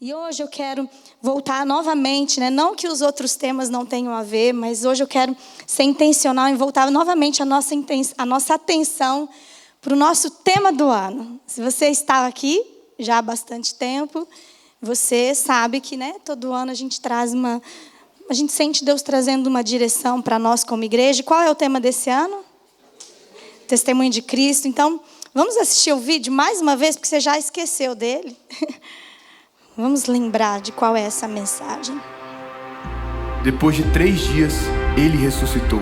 E hoje eu quero voltar novamente, né? Não que os outros temas não tenham a ver, mas hoje eu quero ser intencional em voltar novamente a nossa atenção para o nosso tema do ano. Se você está aqui já há bastante tempo, você sabe que, né, todo ano a gente sente Deus trazendo uma direção para nós como igreja. Qual é o tema desse ano? Testemunho de Cristo. Então, vamos assistir o vídeo mais uma vez, porque você já esqueceu dele. Vamos lembrar de qual é essa mensagem. Depois de 3 dias, ele ressuscitou.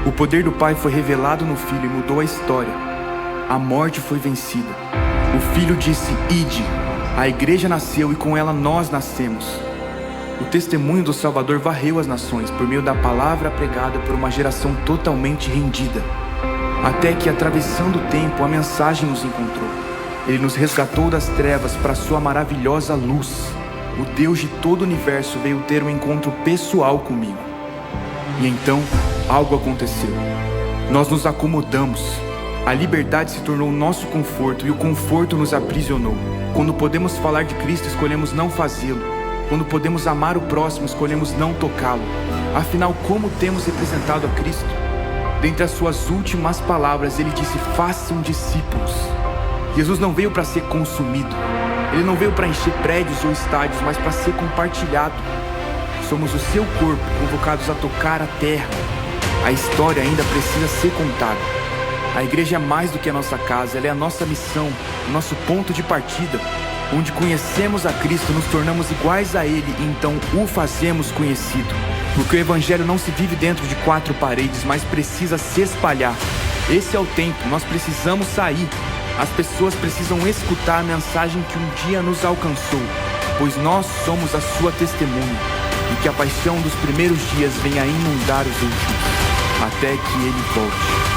O poder do Pai foi revelado no Filho e mudou a história. A morte foi vencida. O Filho disse: "Ide". A igreja nasceu e com ela nós nascemos. O testemunho do Salvador varreu as nações por meio da palavra pregada por uma geração totalmente rendida. Até que, atravessando o tempo, a mensagem nos encontrou. Ele nos resgatou das trevas para sua maravilhosa luz. O Deus de todo o universo veio ter um encontro pessoal comigo. E então, algo aconteceu. Nós nos acomodamos. A liberdade se tornou nosso conforto e o conforto nos aprisionou. Quando podemos falar de Cristo, escolhemos não fazê-lo. Quando podemos amar o próximo, escolhemos não tocá-lo. Afinal, como temos representado a Cristo? Dentre as suas últimas palavras, ele disse: "Façam discípulos". Jesus não veio para ser consumido. Ele não veio para encher prédios ou estádios, mas para ser compartilhado. Somos o seu corpo, convocados a tocar a terra. A história ainda precisa ser contada. A igreja é mais do que a nossa casa, ela é a nossa missão, o nosso ponto de partida. Onde conhecemos a Cristo, nos tornamos iguais a Ele e então o fazemos conhecido. Porque o Evangelho não se vive dentro de 4 paredes, mas precisa se espalhar. Esse é o tempo, nós precisamos sair. As pessoas precisam escutar a mensagem que um dia nos alcançou, pois nós somos a sua testemunha, e que a paixão dos primeiros dias venha a inundar os últimos, até que Ele volte.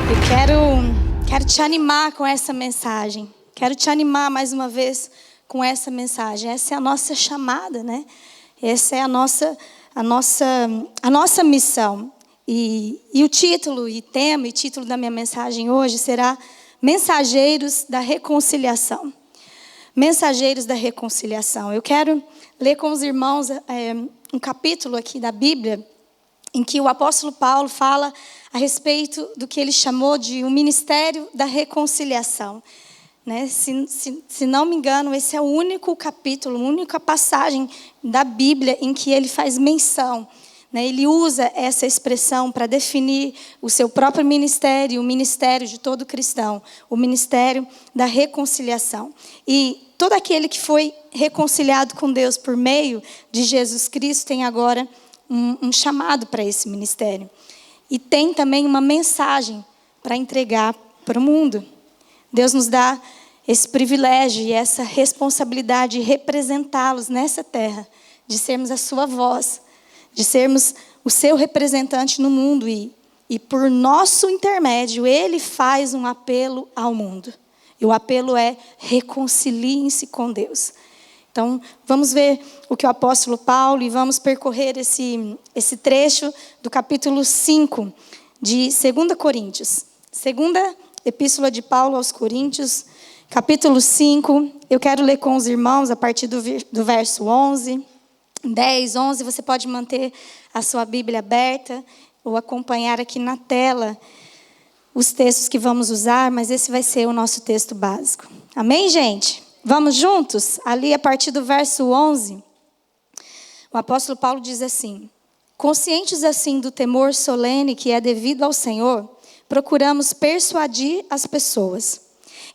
Eu quero te animar com essa mensagem. Quero te animar mais uma vez com essa mensagem. Essa é a nossa chamada, né? Essa é a nossa missão. E o título e tema e título da minha mensagem hoje será Mensageiros da Reconciliação. Mensageiros da Reconciliação. Eu quero ler com os irmãos um capítulo aqui da Bíblia em que o apóstolo Paulo fala a respeito do que ele chamou de o ministério da reconciliação. Né? Se não me engano, esse é o único capítulo, a única passagem da Bíblia em que ele faz menção. Né? Ele usa essa expressão para definir o seu próprio ministério, o ministério de todo cristão, o ministério da reconciliação. E todo aquele que foi reconciliado com Deus por meio de Jesus Cristo tem agora um chamado para esse ministério. E tem também uma mensagem para entregar para o mundo. Deus nos dá esse privilégio e essa responsabilidade de representá-los nessa terra, de sermos a sua voz, de sermos o seu representante no mundo. E por nosso intermédio, Ele faz um apelo ao mundo. E o apelo é: reconciliem-se com Deus. Então, vamos ver o que o apóstolo Paulo, e vamos percorrer esse trecho do capítulo 5 de 2 Coríntios. Segunda Epístola de Paulo aos Coríntios, capítulo 5. Eu quero ler com os irmãos a partir do verso 11, 10, 11. Você pode manter a sua Bíblia aberta ou acompanhar aqui na tela os textos que vamos usar, mas esse vai ser o nosso texto básico. Amém, gente? Vamos juntos? Ali a partir do verso 11, o apóstolo Paulo diz assim: conscientes assim do temor solene que é devido ao Senhor, procuramos persuadir as pessoas.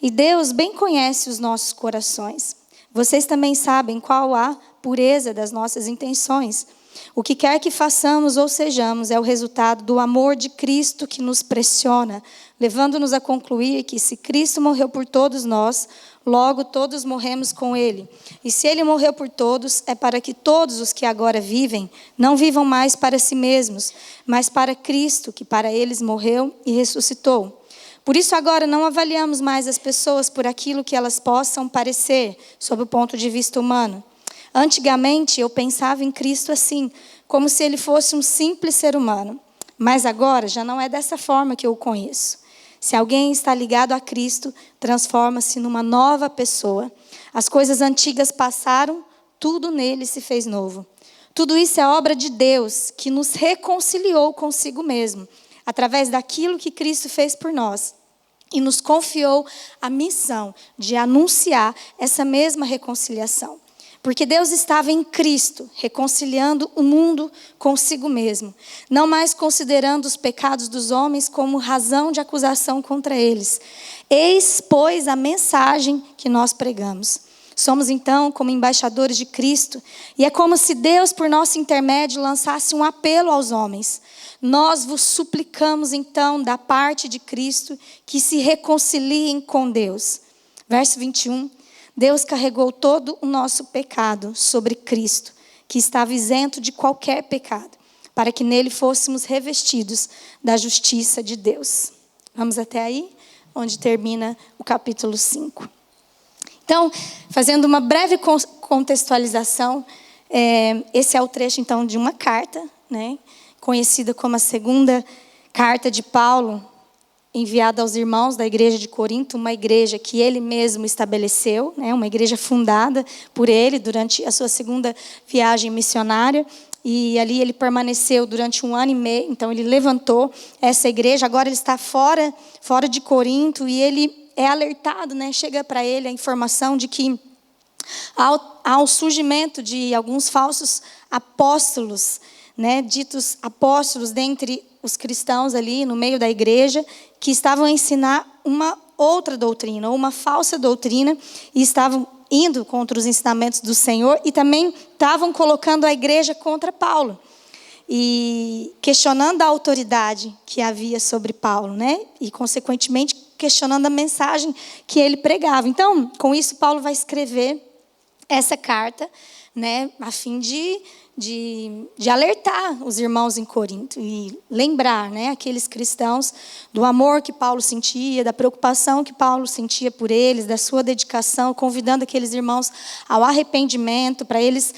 E Deus bem conhece os nossos corações. Vocês também sabem qual a pureza das nossas intenções. O que quer que façamos ou sejamos é o resultado do amor de Cristo que nos pressiona, levando-nos a concluir que se Cristo morreu por todos nós, logo todos morremos com Ele. E se Ele morreu por todos, é para que todos os que agora vivem, não vivam mais para si mesmos, mas para Cristo, que para eles morreu e ressuscitou. Por isso agora não avaliamos mais as pessoas por aquilo que elas possam parecer, sob o ponto de vista humano. Antigamente eu pensava em Cristo assim: como se ele fosse um simples ser humano. Mas agora já não é dessa forma que eu o conheço. Se alguém está ligado a Cristo, transforma-se numa nova pessoa. As coisas antigas passaram, tudo nele se fez novo. Tudo isso é obra de Deus, que nos reconciliou consigo mesmo, através daquilo que Cristo fez por nós. E nos confiou a missão de anunciar essa mesma reconciliação. Porque Deus estava em Cristo, reconciliando o mundo consigo mesmo. Não mais considerando os pecados dos homens como razão de acusação contra eles. Eis, pois, a mensagem que nós pregamos. Somos, então, como embaixadores de Cristo. E é como se Deus, por nosso intermédio, lançasse um apelo aos homens. Nós vos suplicamos, então, da parte de Cristo, que se reconciliem com Deus. Verso 21. Deus carregou todo o nosso pecado sobre Cristo, que estava isento de qualquer pecado, para que nele fôssemos revestidos da justiça de Deus. Vamos até aí, onde termina o capítulo 5. Então, fazendo uma breve contextualização, esse é o trecho, então, de uma carta, né, conhecida como a segunda carta de Paulo, enviada aos irmãos da igreja de Corinto, uma igreja que ele mesmo estabeleceu, né, uma igreja fundada por ele durante a sua segunda viagem missionária. E ali ele permaneceu durante 1 ano e meio, então ele levantou essa igreja. Agora ele está fora de Corinto e ele é alertado, né, chega para ele a informação de que há o surgimento de alguns falsos apóstolos, né, ditos apóstolos dentre os cristãos ali no meio da igreja, que estavam a ensinar uma outra doutrina, ou uma falsa doutrina, e estavam indo contra os ensinamentos do Senhor, e também estavam colocando a igreja contra Paulo, e questionando a autoridade que havia sobre Paulo, né? E, consequentemente, questionando a mensagem que ele pregava. Então, com isso, Paulo vai escrever essa carta, né, a fim de alertar os irmãos em Corinto e lembrar, né, aqueles cristãos do amor que Paulo sentia, da preocupação que Paulo sentia por eles, da sua dedicação, convidando aqueles irmãos ao arrependimento, para eles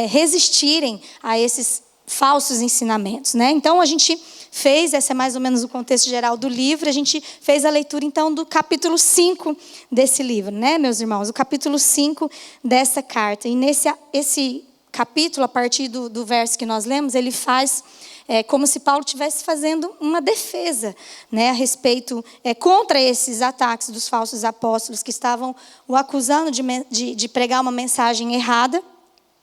resistirem a esses falsos ensinamentos, né? Então a gente fez, esse é mais ou menos o contexto geral do livro, a gente fez a leitura então do capítulo 5 desse livro, né, meus irmãos? O capítulo 5 dessa carta. E esse capítulo, a partir do verso que nós lemos, ele faz como se Paulo estivesse fazendo uma defesa, né, a respeito, contra esses ataques dos falsos apóstolos que estavam o acusando de pregar uma mensagem errada.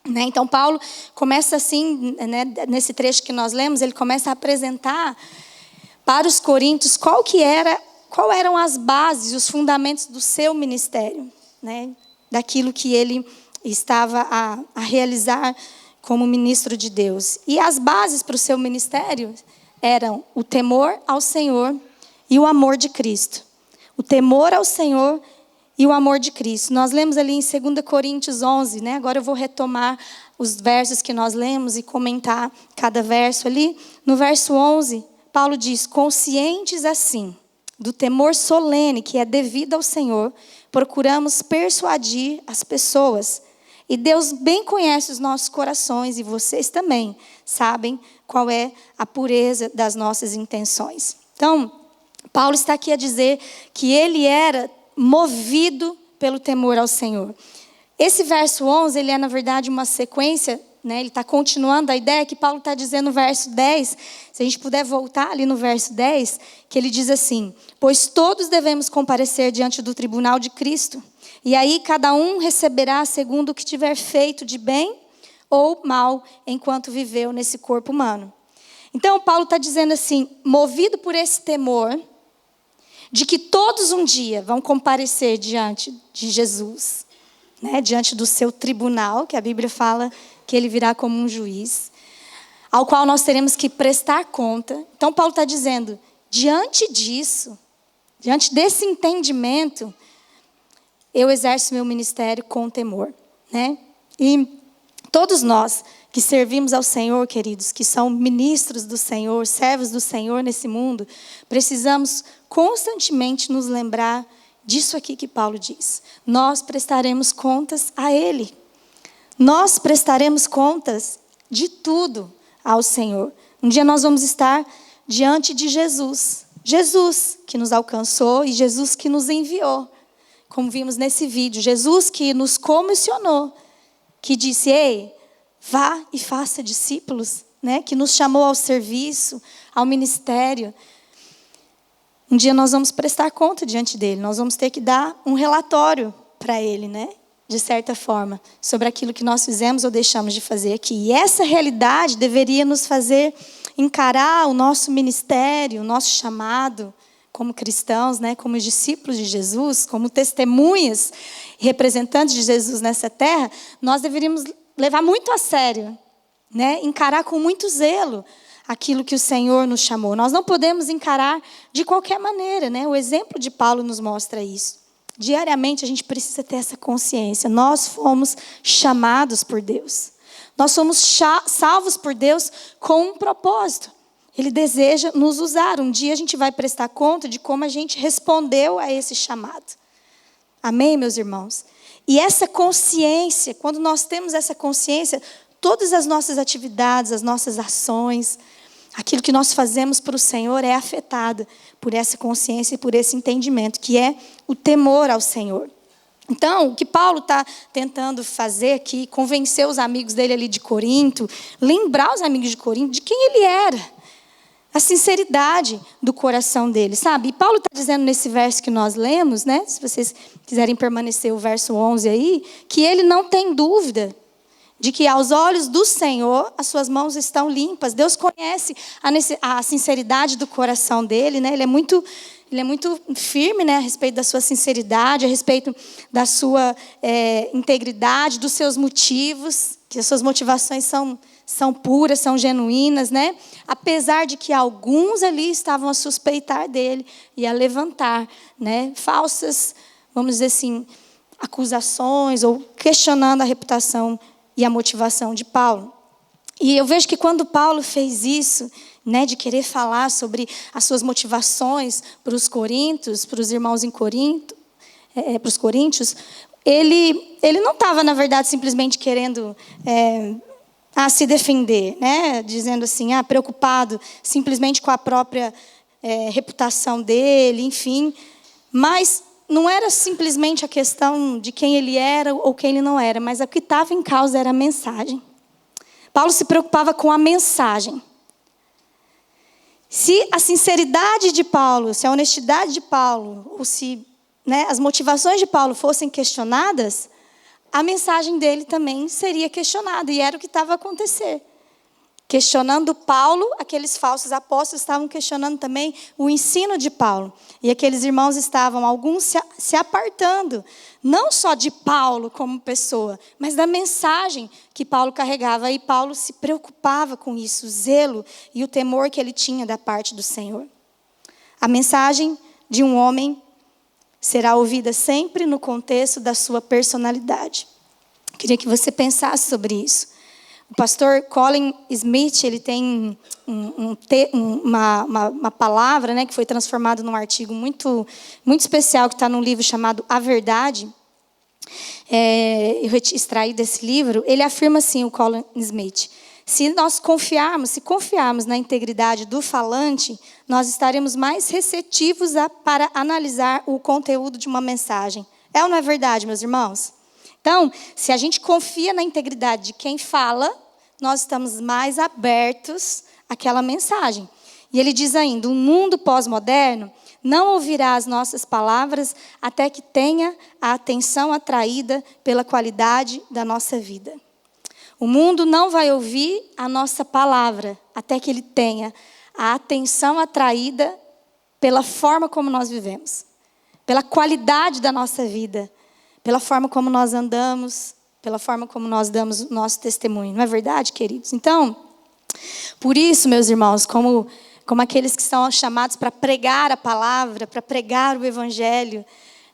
Né? Então Paulo começa assim, né, nesse trecho que nós lemos, ele começa a apresentar para os coríntios qual eram as bases, os fundamentos do seu ministério, né, daquilo que ele estava a realizar como ministro de Deus. E as bases para o seu ministério eram o temor ao Senhor e o amor de Cristo. O temor ao Senhor e o amor de Cristo. Nós lemos ali em 2 Coríntios 11, né? Agora eu vou retomar os versos que nós lemos e comentar cada verso ali. No verso 11, Paulo diz: conscientes assim do temor solene que é devido ao Senhor, procuramos persuadir as pessoas. E Deus bem conhece os nossos corações, e vocês também sabem qual é a pureza das nossas intenções. Então, Paulo está aqui a dizer que ele era movido pelo temor ao Senhor. Esse verso 11, ele é na verdade uma sequência, né? Ele está continuando a ideia que Paulo está dizendo no verso 10. Se a gente puder voltar ali no verso 10, que ele diz assim: pois todos devemos comparecer diante do tribunal de Cristo, e aí cada um receberá segundo o que tiver feito de bem ou mal, enquanto viveu nesse corpo humano. Então Paulo está dizendo assim, movido por esse temor, de que todos um dia vão comparecer diante de Jesus, né, diante do seu tribunal, que a Bíblia fala que ele virá como um juiz, ao qual nós teremos que prestar conta. Então Paulo está dizendo, diante disso, diante desse entendimento, eu exerço meu ministério com temor, né? E todos nós que servimos ao Senhor, queridos, que são ministros do Senhor, servos do Senhor nesse mundo, precisamos constantemente nos lembrar disso aqui que Paulo diz. Nós prestaremos contas a Ele. Nós prestaremos contas de tudo. ao Senhor. Um dia nós vamos estar diante de Jesus. Jesus que nos alcançou e Jesus que nos enviou. Como vimos nesse vídeo, Jesus que nos comissionou, que disse, ei, vá e faça discípulos, né? Que nos chamou ao serviço, ao ministério. Um dia nós vamos prestar conta diante dele, nós vamos ter que dar um relatório para ele, né? De certa forma, sobre aquilo que nós fizemos ou deixamos de fazer aqui. E essa realidade deveria nos fazer encarar o nosso ministério, o nosso chamado como cristãos, né? Como discípulos de Jesus, como testemunhas e representantes de Jesus nessa terra. Nós deveríamos levar muito a sério, né? Encarar com muito zelo aquilo que o Senhor nos chamou. Nós não podemos encarar de qualquer maneira, né? O exemplo de Paulo nos mostra isso. Diariamente a gente precisa ter essa consciência. Nós fomos chamados por Deus. Nós somos salvos por Deus com um propósito. Ele deseja nos usar. Um dia a gente vai prestar conta de como a gente respondeu a esse chamado. Amém, meus irmãos? E essa consciência, quando nós temos essa consciência, todas as nossas atividades, as nossas ações, aquilo que nós fazemos para o Senhor é afetado por essa consciência e por esse entendimento, que é o temor ao Senhor. Então, o que Paulo está tentando fazer aqui, convencer os amigos dele ali de Corinto, lembrar os amigos de Corinto de quem ele era, a sinceridade do coração dele, sabe? E Paulo está dizendo nesse verso que nós lemos, né? Se vocês quiserem permanecer o verso 11 aí, que ele não tem dúvida de que aos olhos do Senhor as suas mãos estão limpas. Deus conhece a sinceridade do coração dele, né? Ele é muito firme, né? A respeito da sua sinceridade, a respeito da sua integridade, dos seus motivos, que as suas motivações são puras, são genuínas, né? Apesar de que alguns ali estavam a suspeitar dele e a levantar, né? Falsas, vamos dizer assim, acusações ou questionando a reputação e a motivação de Paulo. E eu vejo que quando Paulo fez isso, né, de querer falar sobre as suas motivações para os coríntios, para os irmãos em Corinto, para os coríntios, ele não estava, na verdade, simplesmente querendo se defender, né, dizendo assim, preocupado simplesmente com a própria reputação dele, enfim, mas não era simplesmente a questão de quem ele era ou quem ele não era, mas o que estava em causa era a mensagem. Paulo se preocupava com a mensagem. Se a sinceridade de Paulo, se a honestidade de Paulo, ou se, né, as motivações de Paulo fossem questionadas, a mensagem dele também seria questionada, e era o que estava a acontecer. Questionando Paulo, aqueles falsos apóstolos estavam questionando também o ensino de Paulo. E aqueles irmãos estavam, alguns se apartando, não só de Paulo como pessoa, mas da mensagem que Paulo carregava. E Paulo se preocupava com isso, o zelo e o temor que ele tinha da parte do Senhor. A mensagem de um homem será ouvida sempre no contexto da sua personalidade. Queria que você pensasse sobre isso. O pastor Colin Smith, ele tem uma palavra, né, que foi transformada num artigo muito, muito especial, que está num livro chamado A Verdade. Eu extraí desse livro. Ele afirma assim, o Colin Smith: se confiarmos na integridade do falante, nós estaremos mais receptivos para analisar o conteúdo de uma mensagem. É ou não é verdade, meus irmãos? Então, se a gente confia na integridade de quem fala, nós estamos mais abertos àquela mensagem. E ele diz ainda, um mundo pós-moderno não ouvirá as nossas palavras até que tenha a atenção atraída pela qualidade da nossa vida. O mundo não vai ouvir a nossa palavra até que ele tenha a atenção atraída pela forma como nós vivemos, pela qualidade da nossa vida, pela forma como nós andamos, pela forma como nós damos o nosso testemunho. Não é verdade, queridos? Então, por isso, meus irmãos, como aqueles que são chamados para pregar a palavra, para pregar o evangelho,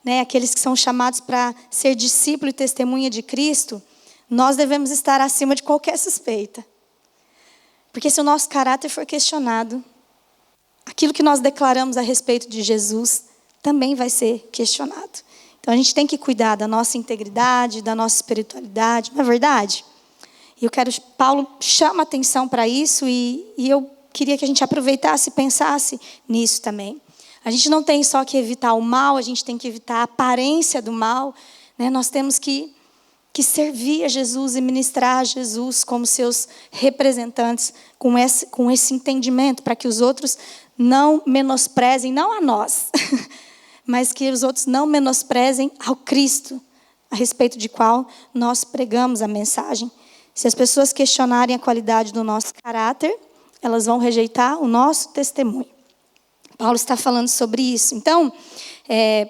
né, aqueles que são chamados para ser discípulo e testemunha de Cristo, nós devemos estar acima de qualquer suspeita. Porque se o nosso caráter for questionado, aquilo que nós declaramos a respeito de Jesus também vai ser questionado. Então a gente tem que cuidar da nossa integridade, da nossa espiritualidade, não é verdade? E Paulo chama atenção para isso e eu queria que a gente aproveitasse e pensasse nisso também. A gente não tem só que evitar o mal, a gente tem que evitar a aparência do mal, né? Nós temos que servir a Jesus e ministrar a Jesus como seus representantes com esse entendimento, para que os outros não menosprezem, não a nós, mas que os outros não menosprezem ao Cristo, a respeito de qual nós pregamos a mensagem. Se as pessoas questionarem a qualidade do nosso caráter, elas vão rejeitar o nosso testemunho. Paulo está falando sobre isso. Então,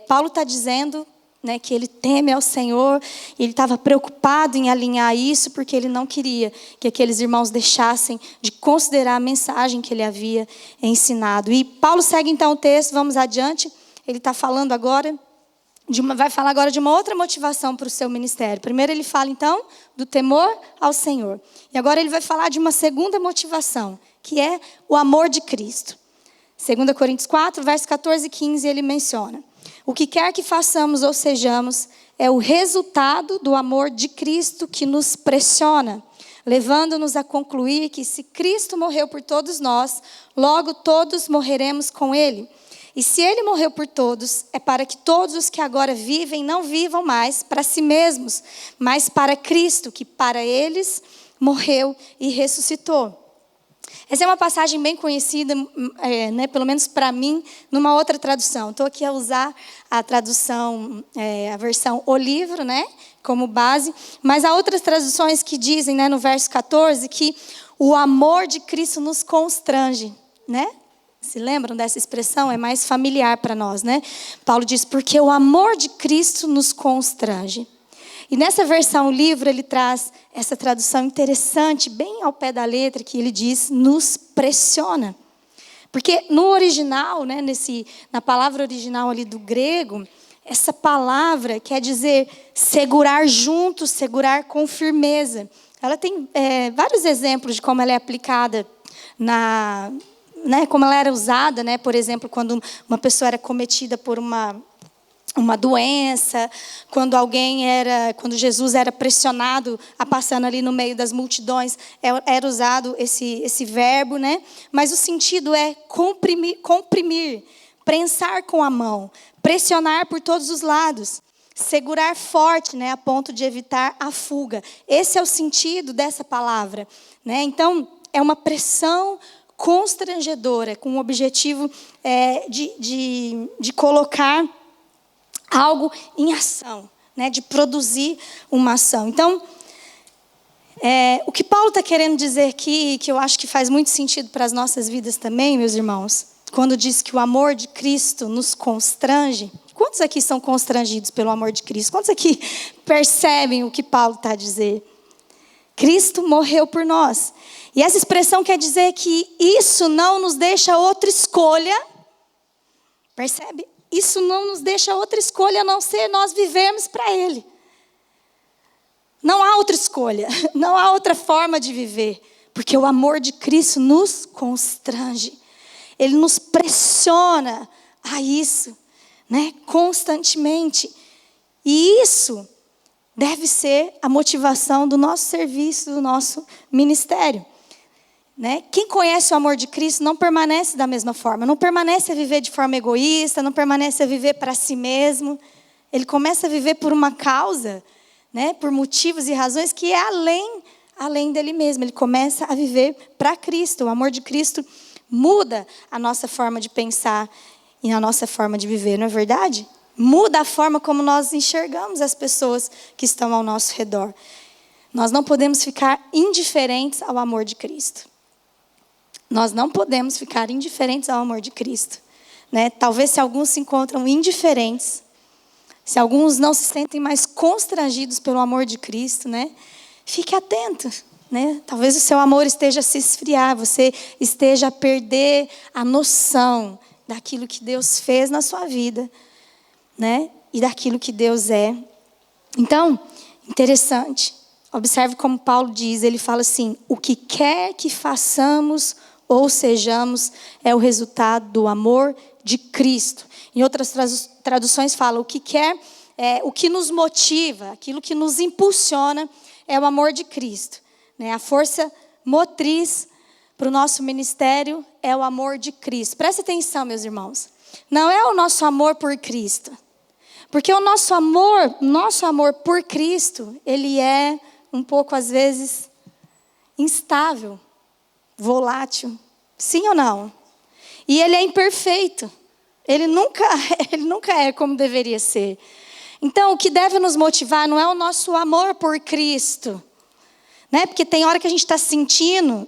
Paulo está dizendo, né, que ele teme ao Senhor, e ele estava preocupado em alinhar isso, porque ele não queria que aqueles irmãos deixassem de considerar a mensagem que ele havia ensinado. E Paulo segue então o texto, vamos adiante. Ele está falando agora, vai falar agora de uma outra motivação para o seu ministério. Primeiro ele fala então do temor ao Senhor. E agora ele vai falar de uma segunda motivação, que é o amor de Cristo. 2 Coríntios 4, versos 14 e 15, ele menciona: o que quer que façamos ou sejamos é o resultado do amor de Cristo que nos pressiona, levando-nos a concluir que se Cristo morreu por todos nós, logo todos morreremos com Ele. E se Ele morreu por todos, é para que todos os que agora vivem não vivam mais para si mesmos, mas para Cristo, que para eles morreu e ressuscitou. Essa é uma passagem bem conhecida, né, pelo menos para mim, numa outra tradução. Estou aqui a usar a tradução, a versão O Livro, né, como base. Mas há outras traduções que dizem, né, no verso 14, que o amor de Cristo nos constrange. Né? Se lembram dessa expressão? É mais familiar para nós. Né? Paulo diz, porque o amor de Cristo nos constrange. E nessa versão, o livro, ele traz essa tradução interessante, bem ao pé da letra, que ele diz, nos pressiona. Porque no original, né, na palavra original ali do grego, essa palavra quer dizer segurar junto, segurar com firmeza. Ela tem vários exemplos de como ela é aplicada, né, como ela era usada, né, por exemplo, quando uma pessoa era cometida por uma doença, quando Jesus era pressionado a passando ali no meio das multidões, era usado esse verbo, né? Mas o sentido é comprimir, prensar com a mão, pressionar por todos os lados, segurar forte, né, a ponto de evitar a fuga. Esse é o sentido dessa palavra, né? Então, é uma pressão constrangedora, com o objetivo de colocar algo em ação, né, de produzir uma ação. Então, o que Paulo está querendo dizer aqui, que eu acho que faz muito sentido para as nossas vidas também, meus irmãos, quando diz que o amor de Cristo nos constrange. Quantos aqui são constrangidos pelo amor de Cristo? Quantos aqui percebem o que Paulo está a dizer? Cristo morreu por nós. E essa expressão quer dizer que isso não nos deixa outra escolha. Percebe? Isso não nos deixa outra escolha a não ser nós vivermos para Ele. Não há outra escolha, não há outra forma de viver, porque o amor de Cristo nos constrange. Ele nos pressiona a isso, né, constantemente. E isso deve ser a motivação do nosso serviço, do nosso ministério. Né? Quem conhece o amor de Cristo não permanece da mesma forma, não permanece a viver de forma egoísta, não permanece a viver para si mesmo. Ele começa a viver por uma causa, né? Por motivos e razões que é além dele mesmo. Ele começa a viver para Cristo. O amor de Cristo muda a nossa forma de pensar e a nossa forma de viver, não é verdade? Muda a forma como nós enxergamos as pessoas que estão ao nosso redor. Nós não podemos ficar indiferentes ao amor de Cristo. Nós não podemos ficar indiferentes ao amor de Cristo. Né? Talvez se alguns se encontram indiferentes, se alguns não se sentem mais constrangidos pelo amor de Cristo, né? Fique atento. Né? Talvez o seu amor esteja a se esfriar, você esteja a perder a noção daquilo que Deus fez na sua vida, né? E daquilo que Deus é. Então, interessante. Observe como Paulo diz, ele fala assim, o que quer que façamos ou sejamos é o resultado do amor de Cristo. Em outras traduções fala, o que nos motiva, aquilo que nos impulsiona é o amor de Cristo. né? A força motriz para o nosso ministério é o amor de Cristo. Presta atenção, meus irmãos. Não é o nosso amor por Cristo. Porque o nosso amor por Cristo, ele é um pouco, às vezes, instável, volátil. Sim ou não? E ele é imperfeito. Ele nunca é como deveria ser. Então, o que deve nos motivar não é o nosso amor por Cristo. Né? Porque tem hora que a gente está sentindo,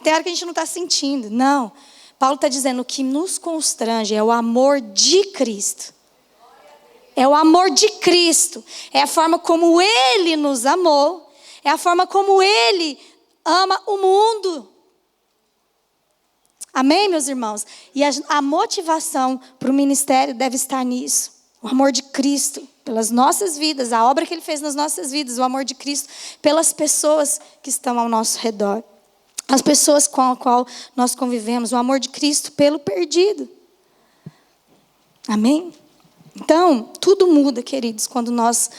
tem hora que a gente não está sentindo. Não. Paulo está dizendo que o que nos constrange é o amor de Cristo. É o amor de Cristo. É a forma como Ele nos amou. É a forma como Ele ama o mundo. Amém, meus irmãos? E a motivação para o ministério deve estar nisso. O amor de Cristo pelas nossas vidas, a obra que Ele fez nas nossas vidas, o amor de Cristo pelas pessoas que estão ao nosso redor. As pessoas com as quais nós convivemos, o amor de Cristo pelo perdido. Amém? Então, tudo muda, queridos, quando nós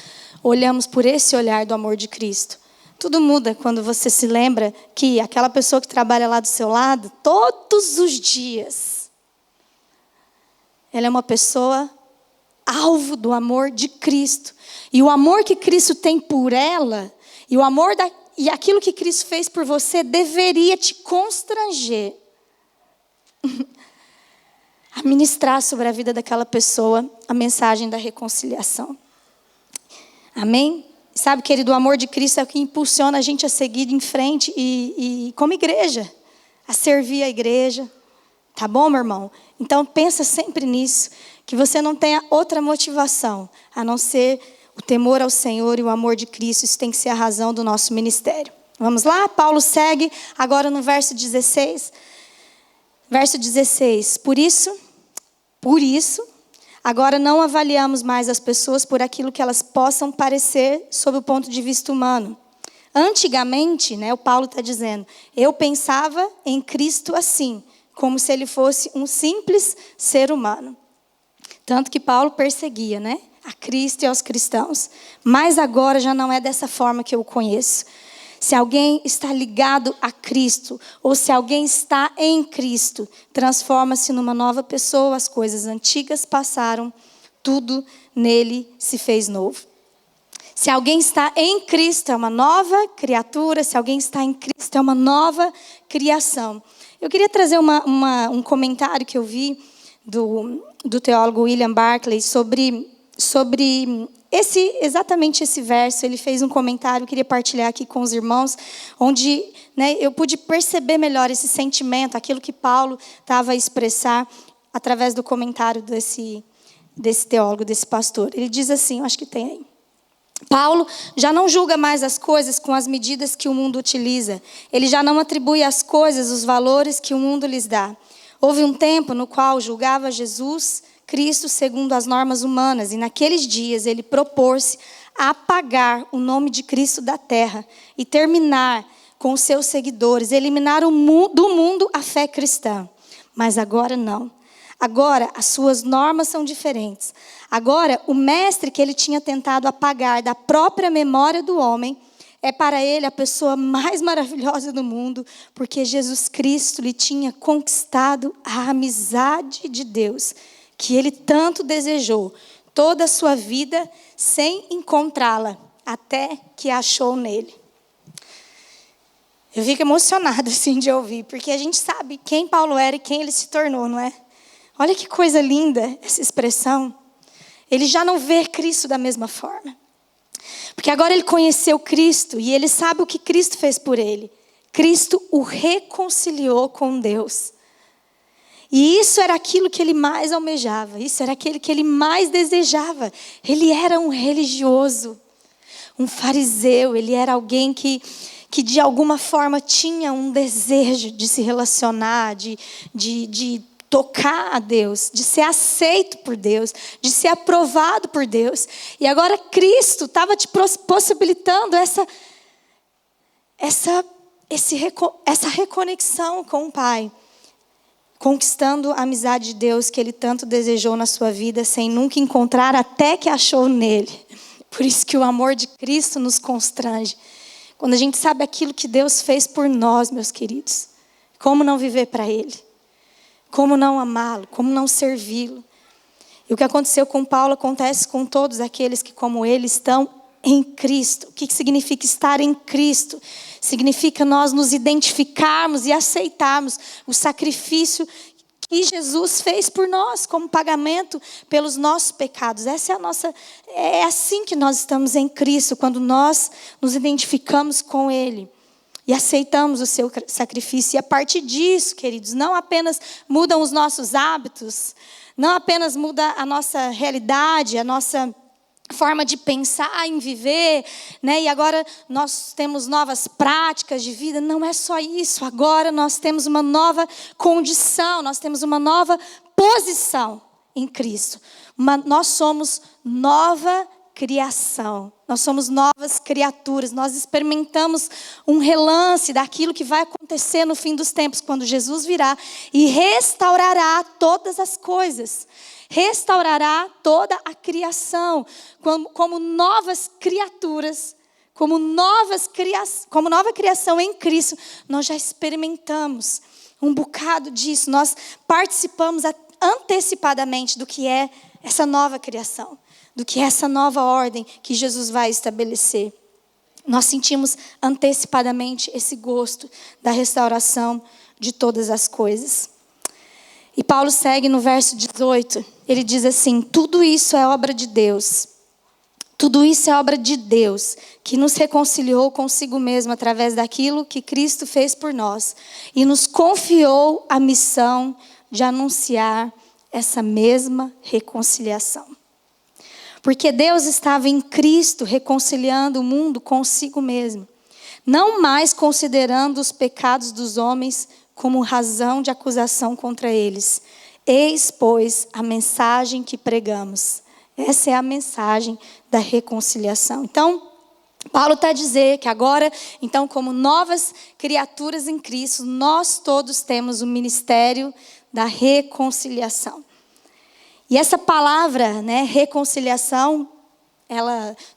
olhamos por esse olhar do amor de Cristo. Tudo muda quando você se lembra que aquela pessoa que trabalha lá do seu lado, todos os dias, ela é uma pessoa alvo do amor de Cristo. E o amor que Cristo tem por ela, e aquilo que Cristo fez por você, deveria te constranger a ministrar sobre a vida daquela pessoa a mensagem da reconciliação. Amém? Sabe, querido, o amor de Cristo é o que impulsiona a gente a seguir em frente e como igreja, a servir a igreja. Tá bom, meu irmão? Então, pensa sempre nisso, que você não tenha outra motivação, a não ser o temor ao Senhor e o amor de Cristo. Isso tem que ser a razão do nosso ministério. Vamos lá? Paulo segue agora no verso 16. Verso 16. Por isso, agora não avaliamos mais as pessoas por aquilo que elas possam parecer sob o ponto de vista humano. Antigamente, né, o Paulo está dizendo, eu pensava em Cristo assim, como se ele fosse um simples ser humano. Tanto que Paulo perseguia, né, a Cristo e aos cristãos. Mas agora já não é dessa forma que eu o conheço. Se alguém está ligado a Cristo, ou se alguém está em Cristo, transforma-se numa nova pessoa, as coisas antigas passaram, tudo nele se fez novo. Se alguém está em Cristo, é uma nova criatura, se alguém está em Cristo, é uma nova criação. Eu queria trazer um comentário que eu vi do teólogo William Barclay sobre exatamente esse verso. Ele fez um comentário, eu queria partilhar aqui com os irmãos, onde, né, eu pude perceber melhor esse sentimento, aquilo que Paulo estava a expressar através do comentário desse teólogo, desse pastor. Ele diz assim, eu acho que tem aí. Paulo já não julga mais as coisas com as medidas que o mundo utiliza. Ele já não atribui às coisas os valores que o mundo lhes dá. Houve um tempo no qual julgava Jesus Cristo segundo as normas humanas, e naqueles dias ele propôs-se a apagar o nome de Cristo da terra e terminar com os seus seguidores, eliminar do mundo a fé cristã. Mas agora não. Agora as suas normas são diferentes. Agora o mestre que ele tinha tentado apagar da própria memória do homem é para ele a pessoa mais maravilhosa do mundo, porque Jesus Cristo lhe tinha conquistado a amizade de Deus, que ele tanto desejou toda a sua vida sem encontrá-la, até que a achou nele. Eu fico emocionada assim de ouvir, porque a gente sabe quem Paulo era e quem ele se tornou, não é? Olha que coisa linda essa expressão. Ele já não vê Cristo da mesma forma. Porque agora ele conheceu Cristo e ele sabe o que Cristo fez por ele. Cristo o reconciliou com Deus. E isso era aquilo que ele mais almejava, isso era aquilo que ele mais desejava. Ele era um religioso, um fariseu, ele era alguém que de alguma forma tinha um desejo de se relacionar, de tocar a Deus, de ser aceito por Deus, de ser aprovado por Deus. E agora Cristo estava te possibilitando essa reconexão com o Pai. Conquistando a amizade de Deus que ele tanto desejou na sua vida, sem nunca encontrar, até que achou nele. Por isso que o amor de Cristo nos constrange. Quando a gente sabe aquilo que Deus fez por nós, meus queridos, como não viver para Ele? Como não amá-lo? Como não servi-lo? E o que aconteceu com Paulo acontece com todos aqueles que, como ele, estão em Cristo. O que significa estar em Cristo? Significa nós nos identificarmos e aceitarmos o sacrifício que Jesus fez por nós, como pagamento pelos nossos pecados. É assim que nós estamos em Cristo, quando nós nos identificamos com Ele e aceitamos o seu sacrifício. E a partir disso, queridos, não apenas mudam os nossos hábitos, não apenas muda a nossa realidade, a nossa forma de pensar em viver, né? E agora nós temos novas práticas de vida. Não é só isso. Agora nós temos uma nova condição, nós temos uma nova posição em Cristo. Nós somos nova criação. Nós somos novas criaturas. Nós experimentamos um relance daquilo que vai acontecer no fim dos tempos, quando Jesus virá e restaurará todas as coisas. Restaurará toda a criação, como novas criaturas, como nova criação em Cristo. Nós já experimentamos um bocado disso. Nós participamos antecipadamente do que é essa nova criação, do que é essa nova ordem que Jesus vai estabelecer. Nós sentimos antecipadamente esse gosto da restauração de todas as coisas. E Paulo segue no verso 18, ele diz assim: tudo isso é obra de Deus. Tudo isso é obra de Deus, que nos reconciliou consigo mesmo através daquilo que Cristo fez por nós. E nos confiou a missão de anunciar essa mesma reconciliação. Porque Deus estava em Cristo reconciliando o mundo consigo mesmo, não mais considerando os pecados dos homens como razão de acusação contra eles. Eis, pois, a mensagem que pregamos. Essa é a mensagem da reconciliação. Então, Paulo está a dizer que agora, então, como novas criaturas em Cristo, nós todos temos o ministério da reconciliação. E essa palavra, né, reconciliação,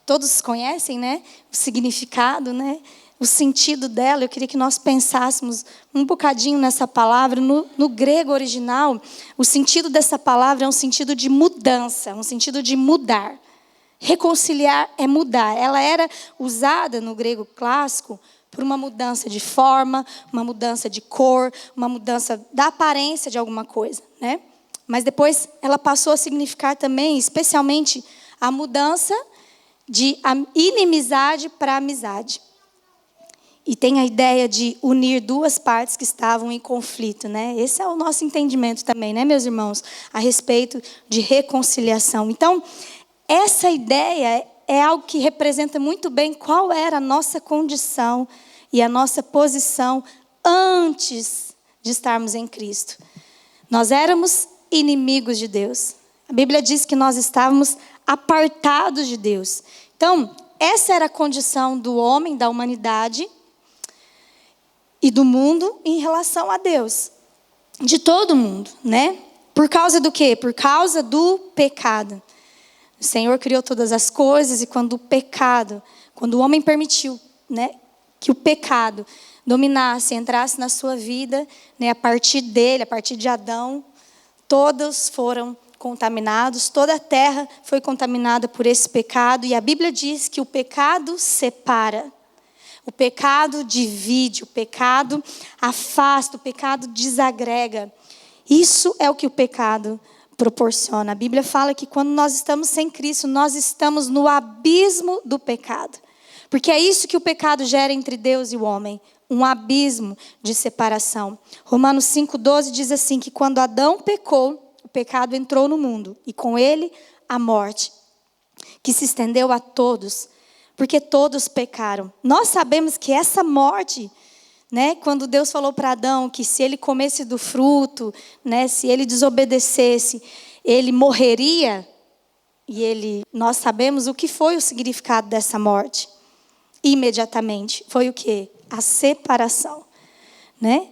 todos conhecem, né, o significado, né? O sentido dela. Eu queria que nós pensássemos um bocadinho nessa palavra. No grego original, o sentido dessa palavra é um sentido de mudança, um sentido de mudar. Reconciliar é mudar. Ela era usada no grego clássico por uma mudança de forma, uma mudança de cor, uma mudança da aparência de alguma coisa, né? Mas depois ela passou a significar também, especialmente, a mudança de inimizade para amizade. E tem a ideia de unir duas partes que estavam em conflito, né? Esse é o nosso entendimento também, né, meus irmãos? A respeito de reconciliação. Então, essa ideia é algo que representa muito bem qual era a nossa condição e a nossa posição antes de estarmos em Cristo. Nós éramos inimigos de Deus. A Bíblia diz que nós estávamos apartados de Deus. Então, essa era a condição do homem, da humanidade e do mundo em relação a Deus. De todo mundo, né? Por causa do quê? Por causa do pecado. O Senhor criou todas as coisas e quando o homem permitiu, né, que o pecado dominasse, entrasse na sua vida, né, a partir dele, a partir de Adão, todos foram contaminados, toda a terra foi contaminada por esse pecado. E a Bíblia diz que o pecado separa. O pecado divide, o pecado afasta, o pecado desagrega. Isso é o que o pecado proporciona. A Bíblia fala que quando nós estamos sem Cristo, nós estamos no abismo do pecado. Porque é isso que o pecado gera entre Deus e o homem. Um abismo de separação. Romanos 5,12 diz assim, que quando Adão pecou, o pecado entrou no mundo. E com ele, a morte, que se estendeu a todos. Porque todos pecaram. Nós sabemos que essa morte, né, quando Deus falou para Adão que se ele comesse do fruto, né, se ele desobedecesse, ele morreria. E nós sabemos o que foi o significado dessa morte. Imediatamente. Foi o quê? A separação. Né?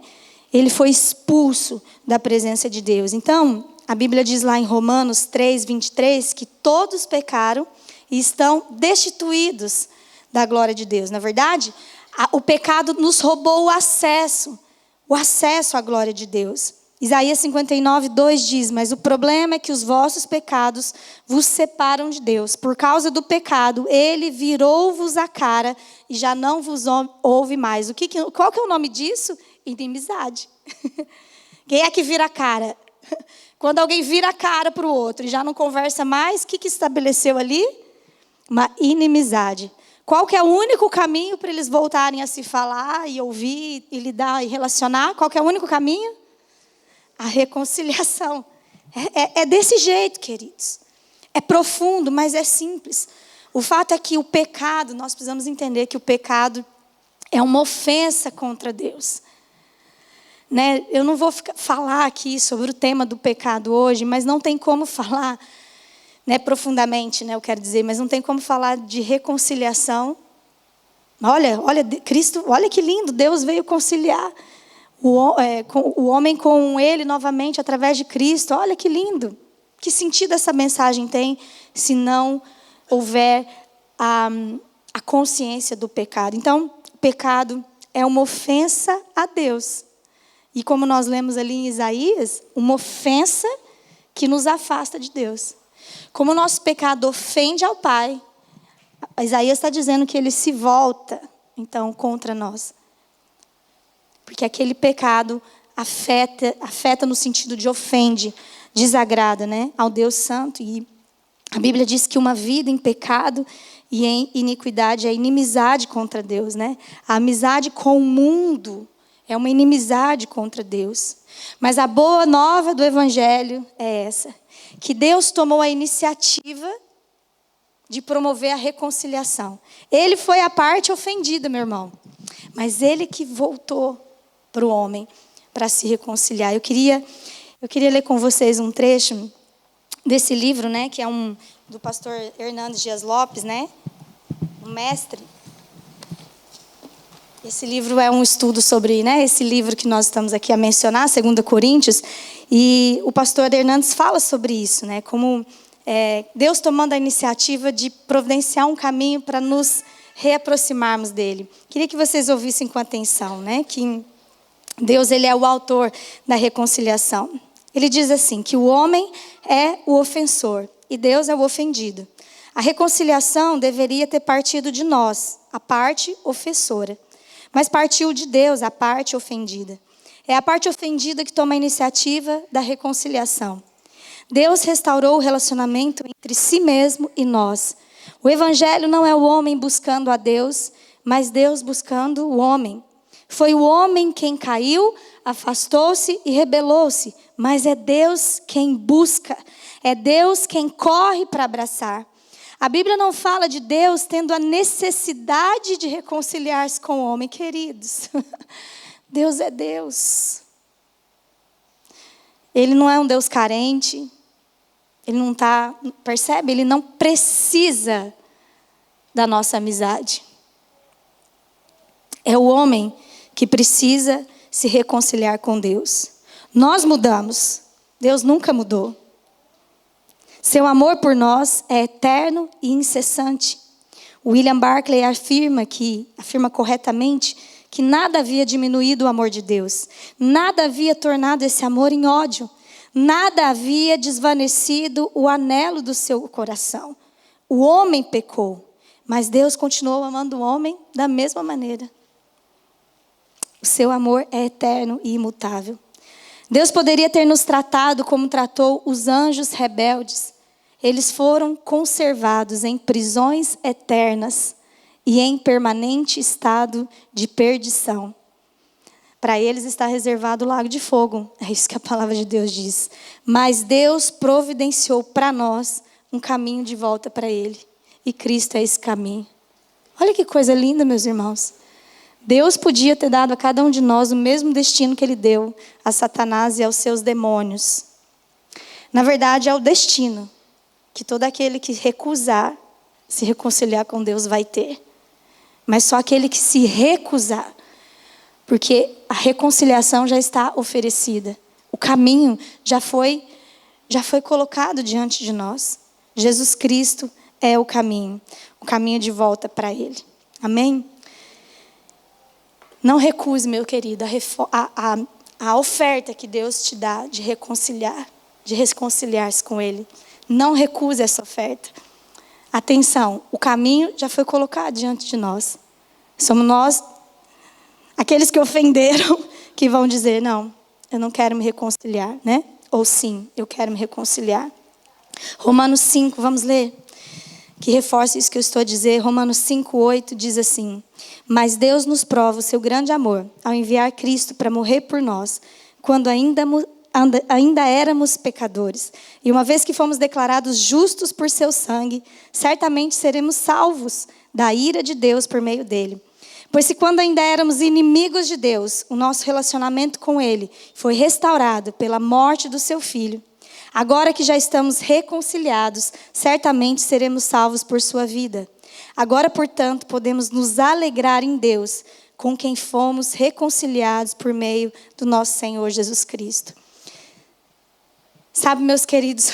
Ele foi expulso da presença de Deus. Então, a Bíblia diz lá em Romanos 3:23 que todos pecaram e estão destituídos da glória de Deus. Na verdade, O pecado nos roubou o acesso à glória de Deus. Isaías 59:2 diz: mas o problema é que os vossos pecados vos separam de Deus. Por causa do pecado, ele virou-vos a cara e já não vos ouve mais. Qual que é o nome disso? Inimizade. Quem é que vira a cara? Quando alguém vira a cara para o outro e já não conversa mais, o que estabeleceu ali? Uma inimizade. Qual que é o único caminho para eles voltarem a se falar e ouvir e lidar e relacionar? Qual que é o único caminho? A reconciliação. É desse jeito, queridos. É profundo, mas é simples. O fato é que o pecado, nós precisamos entender que o pecado é uma ofensa contra Deus. Né? Eu não vou falar aqui sobre o tema do pecado hoje, mas não tem como falar, né, profundamente, né, eu quero dizer, mas não tem como falar de reconciliação. Olha, Cristo, olha que lindo, Deus veio conciliar o homem com ele novamente através de Cristo. Olha que lindo. Que sentido essa mensagem tem se não houver a consciência do pecado? Então, o pecado é uma ofensa a Deus. E como nós lemos ali em Isaías, uma ofensa que nos afasta de Deus. Como o nosso pecado ofende ao Pai, Isaías está dizendo que ele se volta, então, contra nós. Porque aquele pecado afeta no sentido de ofende, desagrada, né, ao Deus Santo. E a Bíblia diz que uma vida em pecado e em iniquidade é inimizade contra Deus, né? A amizade com o mundo é uma inimizade contra Deus. Mas a boa nova do Evangelho é essa: que Deus tomou a iniciativa de promover a reconciliação. Ele foi a parte ofendida, meu irmão. Mas ele que voltou para o homem para se reconciliar. Eu queria ler com vocês um trecho desse livro, né, que é do pastor Hernandes Dias Lopes, né, um mestre. Esse livro é um estudo sobre, né, esse livro que nós estamos aqui a mencionar, 2 Coríntios, e o pastor Hernandes fala sobre isso, né, como Deus tomando a iniciativa de providenciar um caminho para nos reaproximarmos dele. Queria que vocês ouvissem com atenção, né, que Deus, ele é o autor da reconciliação. Ele diz assim, que o homem é o ofensor e Deus é o ofendido. A reconciliação deveria ter partido de nós, a parte ofensora. Mas partiu de Deus, a parte ofendida. É a parte ofendida que toma a iniciativa da reconciliação. Deus restaurou o relacionamento entre si mesmo e nós. O Evangelho não é o homem buscando a Deus, mas Deus buscando o homem. Foi o homem quem caiu, afastou-se e rebelou-se, mas é Deus quem busca, é Deus quem corre para abraçar. A Bíblia não fala de Deus tendo a necessidade de reconciliar-se com o homem, queridos. Deus é Deus. Ele não é um Deus carente. Ele não está, percebe? Ele não precisa da nossa amizade. É o homem que precisa se reconciliar com Deus. Nós mudamos. Deus nunca mudou. Seu amor por nós é eterno e incessante. William Barclay afirma corretamente que nada havia diminuído o amor de Deus. Nada havia tornado esse amor em ódio. Nada havia desvanecido o anelo do seu coração. O homem pecou, mas Deus continuou amando o homem da mesma maneira. O seu amor é eterno e imutável. Deus poderia ter nos tratado como tratou os anjos rebeldes. Eles foram conservados em prisões eternas e em permanente estado de perdição. Para eles está reservado o lago de fogo. É isso que a palavra de Deus diz. Mas Deus providenciou para nós um caminho de volta para Ele. E Cristo é esse caminho. Olha que coisa linda, meus irmãos. Deus podia ter dado a cada um de nós o mesmo destino que Ele deu a Satanás e aos seus demônios. Na verdade, é o destino que todo aquele que recusar se reconciliar com Deus vai ter. Mas só aquele que se recusar, porque a reconciliação já está oferecida. O caminho já foi colocado diante de nós. Jesus Cristo é o caminho de volta para Ele. Amém? Não recuse, meu querido, a oferta que Deus te dá de reconciliar-se com Ele. Não recuse essa oferta. Atenção, o caminho já foi colocado diante de nós. Somos nós, aqueles que ofenderam, que vão dizer, não, eu não quero me reconciliar, né? Ou sim, eu quero me reconciliar. Romanos 5, vamos ler? Que reforça isso que eu estou a dizer. Romanos 5:8 diz assim: mas Deus nos prova o seu grande amor ao enviar Cristo para morrer por nós, quando ainda éramos pecadores. E uma vez que fomos declarados justos por seu sangue, certamente seremos salvos da ira de Deus por meio dele. Pois se quando ainda éramos inimigos de Deus, o nosso relacionamento com Ele foi restaurado pela morte do seu Filho, agora que já estamos reconciliados, certamente seremos salvos por sua vida. Agora, portanto, podemos nos alegrar em Deus, com quem fomos reconciliados por meio do nosso Senhor Jesus Cristo. Sabe, meus queridos,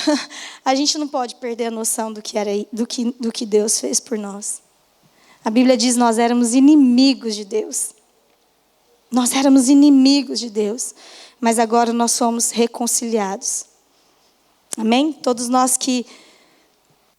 a gente não pode perder a noção do que Deus fez por nós. A Bíblia diz que nós éramos inimigos de Deus. Nós éramos inimigos de Deus, mas agora nós somos reconciliados. Amém? Todos nós que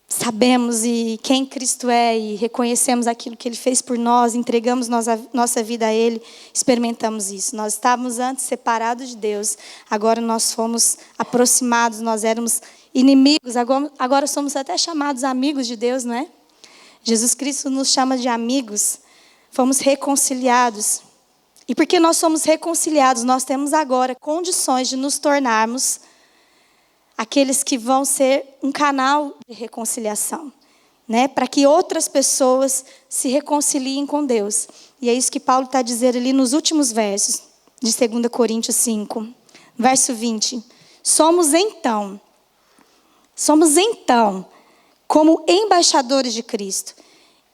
sabemos e quem Cristo é e reconhecemos aquilo que Ele fez por nós, entregamos nossa vida a Ele, experimentamos isso. Nós estávamos antes separados de Deus, agora nós fomos aproximados, nós éramos inimigos, agora somos até chamados amigos de Deus, não é? Jesus Cristo nos chama de amigos, fomos reconciliados. E porque nós somos reconciliados, nós temos agora condições de nos tornarmos aqueles que vão ser um canal de reconciliação, né? Para que outras pessoas se reconciliem com Deus. E é isso que Paulo está dizendo ali nos últimos versos de 2 Coríntios 5, verso 20. Somos então, como embaixadores de Cristo.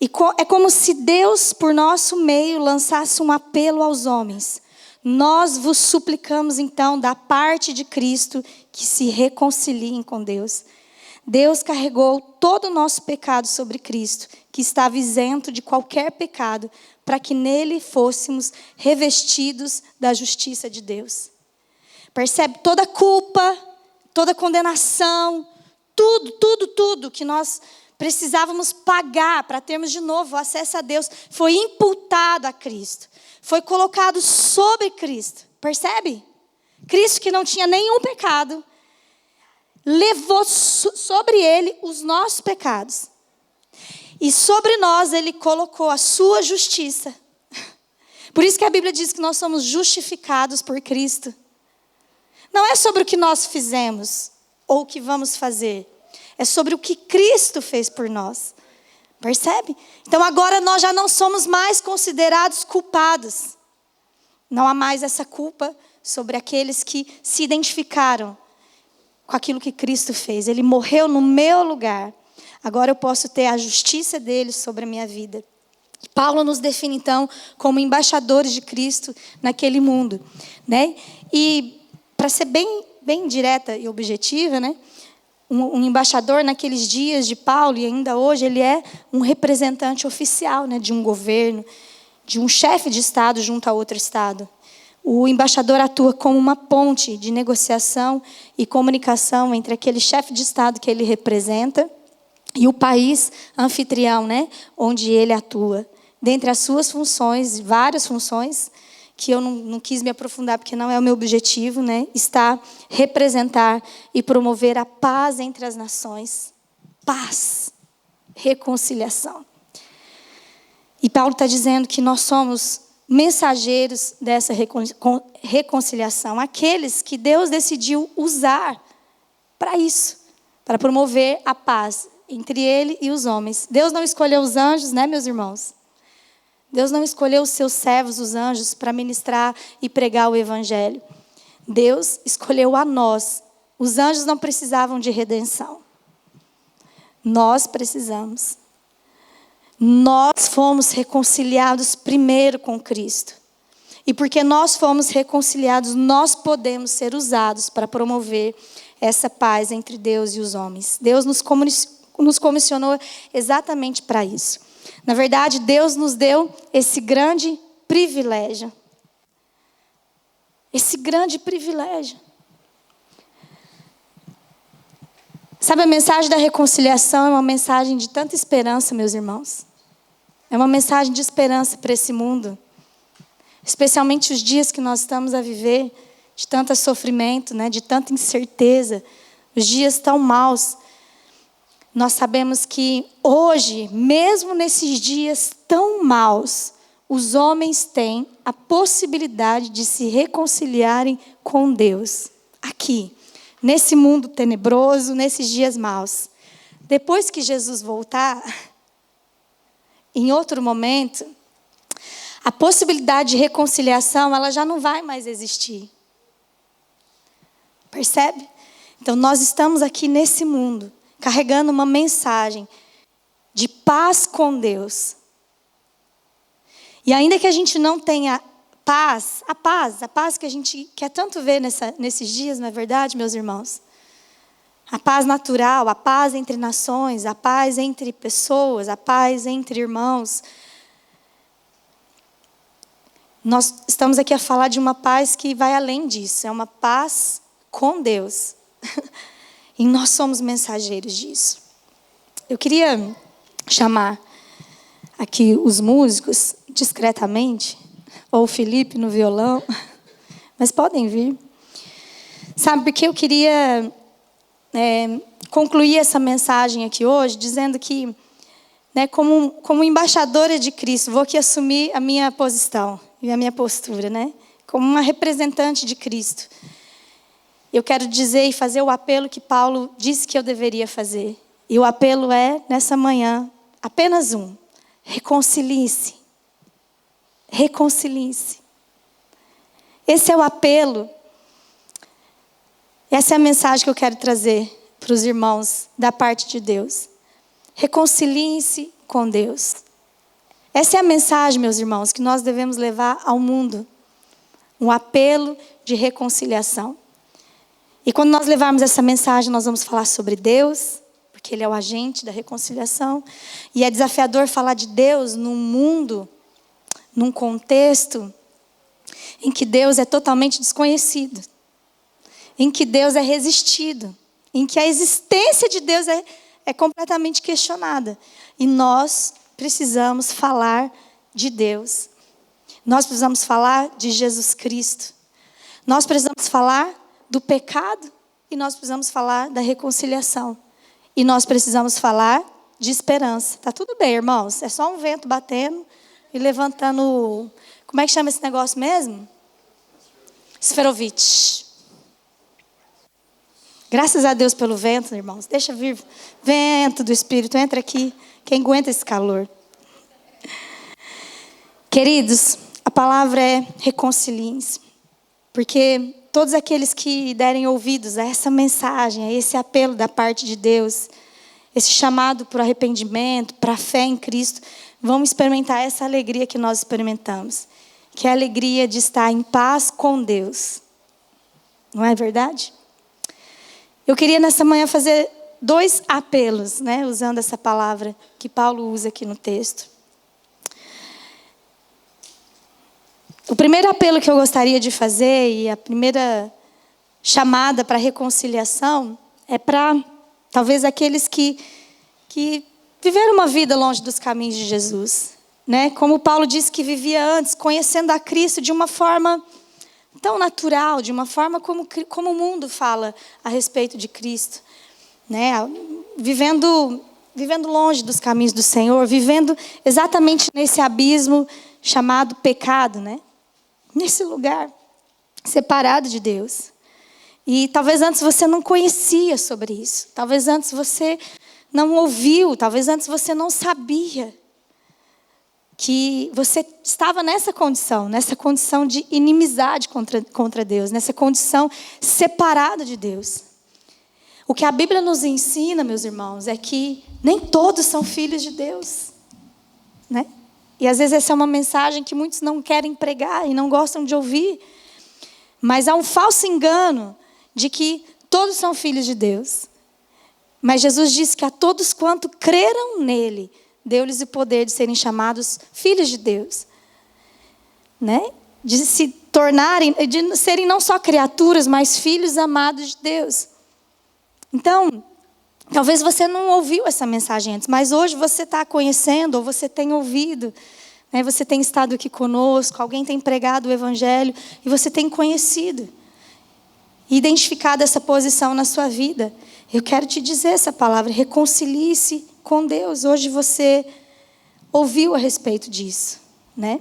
E é como se Deus, por nosso meio, lançasse um apelo aos homens. Nós vos suplicamos, então, da parte de Cristo, que se reconciliem com Deus. Deus carregou todo o nosso pecado sobre Cristo, que estava isento de qualquer pecado, para que nele fôssemos revestidos da justiça de Deus. Percebe? Toda culpa, toda condenação, tudo que nós precisávamos pagar para termos de novo acesso a Deus, foi imputado a Cristo. Foi colocado sobre Cristo. Percebe? Cristo, que não tinha nenhum pecado, levou sobre Ele os nossos pecados. E sobre nós Ele colocou a sua justiça. Por isso que a Bíblia diz que nós somos justificados por Cristo. Não é sobre o que nós fizemos ou o que vamos fazer. É sobre o que Cristo fez por nós. Percebe? Então agora nós já não somos mais considerados culpados. Não há mais essa culpa sobre aqueles que se identificaram com aquilo que Cristo fez. Ele morreu no meu lugar. Agora eu posso ter a justiça dele sobre a minha vida. Paulo nos define então como embaixadores de Cristo naquele mundo, né? E para ser bem direta e objetiva, né? Um embaixador naqueles dias de Paulo e ainda hoje, ele é um representante oficial, né, de um governo, de um chefe de Estado junto a outro Estado. O embaixador atua como uma ponte de negociação e comunicação entre aquele chefe de Estado que ele representa e o país anfitrião, né, onde ele atua. Dentre as suas funções, várias funções, que eu não quis me aprofundar porque não é o meu objetivo, né? Está representar e promover a paz entre as nações. Paz, reconciliação. E Paulo está dizendo que nós somos mensageiros dessa reconciliação. Aqueles que Deus decidiu usar para isso, para promover a paz entre Ele e os homens. Deus não escolheu os anjos, né, meus irmãos? Deus não escolheu os seus servos, os anjos, para ministrar e pregar o evangelho. Deus escolheu a nós. Os anjos não precisavam de redenção. Nós precisamos. Nós fomos reconciliados primeiro com Cristo. E porque nós fomos reconciliados, nós podemos ser usados para promover essa paz entre Deus e os homens. Deus nos comissionou exatamente para isso. Na verdade, Deus nos deu esse grande privilégio. Esse grande privilégio. Sabe, a mensagem da reconciliação é uma mensagem de tanta esperança, meus irmãos. É uma mensagem de esperança para esse mundo. Especialmente os dias que nós estamos a viver, de tanto sofrimento, né, de tanta incerteza, os dias tão maus. Nós sabemos que hoje, mesmo nesses dias tão maus, os homens têm a possibilidade de se reconciliarem com Deus. Aqui, nesse mundo tenebroso, nesses dias maus. Depois que Jesus voltar, em outro momento, a possibilidade de reconciliação, ela já não vai mais existir. Percebe? Então, nós estamos aqui nesse mundo, carregando uma mensagem de paz com Deus. E ainda que a gente não tenha paz, a paz que a gente quer tanto ver nesses dias, não é verdade, meus irmãos? A paz natural, a paz entre nações, a paz entre pessoas, a paz entre irmãos. Nós estamos aqui a falar de uma paz que vai além disso. É uma paz com Deus. E nós somos mensageiros disso. Eu queria chamar aqui os músicos discretamente, ou o Felipe no violão, mas podem vir. Sabe, porque eu queria concluir essa mensagem aqui hoje, dizendo que, né, como embaixadora de Cristo, vou aqui assumir a minha posição e a minha postura, né, como uma representante de Cristo. Eu quero dizer e fazer o apelo que Paulo disse que eu deveria fazer. E o apelo é, nessa manhã, apenas um: reconcilie-se. Reconcilie-se. Esse é o apelo. Essa é a mensagem que eu quero trazer para os irmãos da parte de Deus. Reconciliem-se com Deus. Essa é a mensagem, meus irmãos, que nós devemos levar ao mundo. Um apelo de reconciliação. E quando nós levarmos essa mensagem, nós vamos falar sobre Deus, porque Ele é o agente da reconciliação. E é desafiador falar de Deus num mundo, num contexto em que Deus é totalmente desconhecido, em que Deus é resistido, em que a existência de Deus é completamente questionada. E nós precisamos falar de Deus. Nós precisamos falar de Jesus Cristo. Nós precisamos falar do pecado e nós precisamos falar da reconciliação. E nós precisamos falar de esperança. Tá tudo bem, irmãos? É só um vento batendo e levantando... Como é que chama esse negócio mesmo? Esferovite. Graças a Deus pelo vento, irmãos. Deixa vir vento do Espírito. Entra aqui. Quem aguenta esse calor? Queridos, a palavra é reconciliem-se. Porque todos aqueles que derem ouvidos a essa mensagem, a esse apelo da parte de Deus, esse chamado para o arrependimento, para a fé em Cristo, vão experimentar essa alegria que nós experimentamos. Que é a alegria de estar em paz com Deus. Não é verdade? Eu queria nessa manhã fazer 2 apelos, né, usando essa palavra que Paulo usa aqui no texto. O primeiro apelo que eu gostaria de fazer, e a primeira chamada para reconciliação, é para talvez aqueles que viveram uma vida longe dos caminhos de Jesus. Né? Como Paulo disse que vivia antes, conhecendo a Cristo de uma forma tão natural, de uma forma como o mundo fala a respeito de Cristo. Né? Vivendo longe dos caminhos do Senhor, vivendo exatamente nesse abismo chamado pecado, né? Nesse lugar separado de Deus. E talvez antes você não conhecia sobre isso. Talvez antes você não ouviu. Talvez antes você não sabia que você estava nessa condição de inimizade contra Deus, nessa condição separada de Deus. O que a Bíblia nos ensina, meus irmãos, é que nem todos são filhos de Deus, né? E às vezes essa é uma mensagem que muitos não querem pregar e não gostam de ouvir. Mas há um falso engano de que todos são filhos de Deus. Mas Jesus disse que a todos quanto creram nele, deu-lhes o poder de serem chamados filhos de Deus. né? De se tornarem, de serem não só criaturas, mas filhos amados de Deus. Então, talvez você não ouviu essa mensagem antes, mas hoje você está conhecendo, ou você tem ouvido, né? Você tem estado aqui conosco, alguém tem pregado o Evangelho, e você tem conhecido, identificado essa posição na sua vida. Eu quero te dizer essa palavra: reconcilie-se com Deus. Hoje você ouviu a respeito disso, né?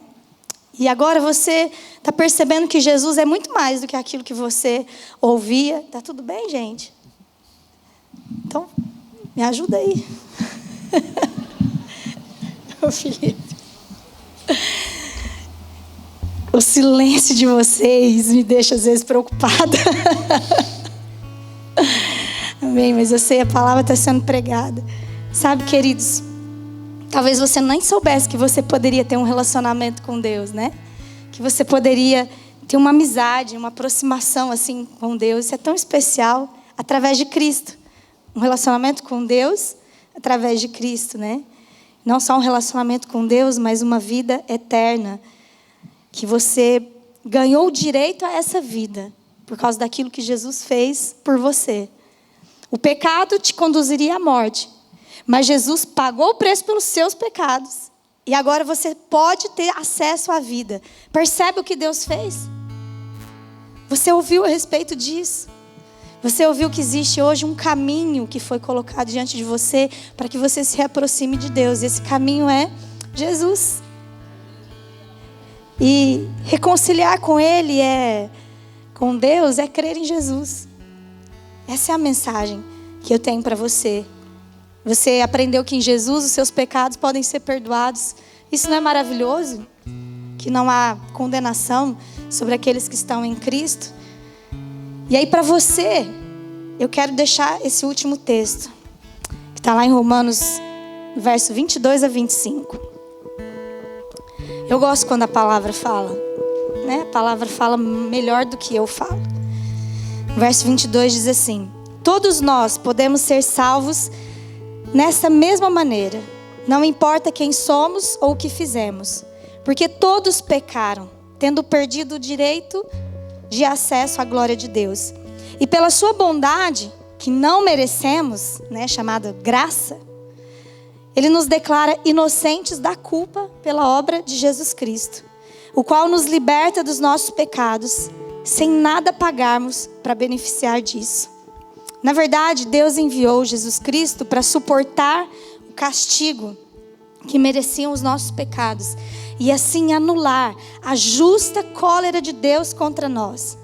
E agora você está percebendo que Jesus é muito mais do que aquilo que você ouvia. Tá tudo bem, gente? Então, me ajuda aí. Ô, Felipe. O silêncio de vocês me deixa às vezes preocupada. Amém, mas eu sei, a palavra está sendo pregada. Sabe, queridos, talvez você nem soubesse que você poderia ter um relacionamento com Deus, né? Que você poderia ter uma amizade, uma aproximação assim com Deus. Isso é tão especial, através de Cristo. Um relacionamento com Deus através de Cristo, né? Não só um relacionamento com Deus, mas uma vida eterna. Que você ganhou o direito a essa vida por causa daquilo que Jesus fez por você. O pecado te conduziria à morte, mas Jesus pagou o preço pelos seus pecados. E agora você pode ter acesso à vida. Percebe o que Deus fez? Você ouviu a respeito disso? Você ouviu que existe hoje um caminho que foi colocado diante de você para que você se aproxime de Deus. E esse caminho é Jesus. E reconciliar com Ele com Deus é crer em Jesus. Essa é a mensagem que eu tenho para você. Você aprendeu que em Jesus os seus pecados podem ser perdoados. Isso não é maravilhoso? Que não há condenação sobre aqueles que estão em Cristo. E aí para você, eu quero deixar esse último texto, que está lá em Romanos, verso 22 a 25. Eu gosto quando a palavra fala, né? A palavra fala melhor do que eu falo. Verso 22 diz assim: todos nós podemos ser salvos nessa mesma maneira. Não importa quem somos ou o que fizemos. Porque todos pecaram, tendo perdido o direito de acesso à glória de Deus. E pela sua bondade, que não merecemos, né, chamada graça, Ele nos declara inocentes da culpa pela obra de Jesus Cristo, o qual nos liberta dos nossos pecados, sem nada pagarmos para beneficiar disso. Na verdade, Deus enviou Jesus Cristo para suportar o castigo que mereciam os nossos pecados e assim anular a justa cólera de Deus contra nós.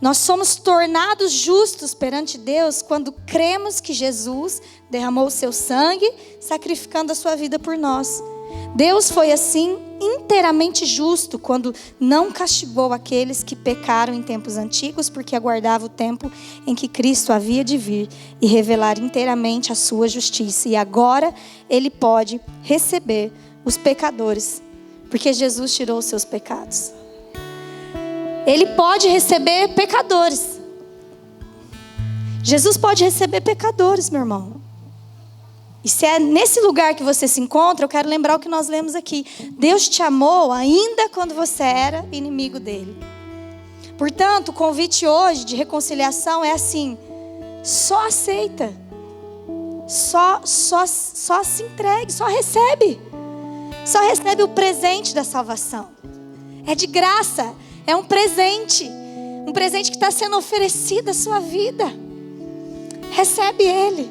Nós somos tornados justos perante Deus quando cremos que Jesus derramou o seu sangue, sacrificando a sua vida por nós. Deus foi assim inteiramente justo quando não castigou aqueles que pecaram em tempos antigos, porque aguardava o tempo em que Cristo havia de vir e revelar inteiramente a sua justiça. E agora Ele pode receber os pecadores, porque Jesus tirou os seus pecados. Ele pode receber pecadores. Jesus pode receber pecadores, meu irmão. E se é nesse lugar que você se encontra, eu quero lembrar o que nós lemos aqui. Deus te amou ainda quando você era inimigo dele. Portanto, o convite hoje de reconciliação é assim: só aceita. Só se entregue, só recebe. Só recebe o presente da salvação. É de graça, é um presente que está sendo oferecido à sua vida. Recebe ele,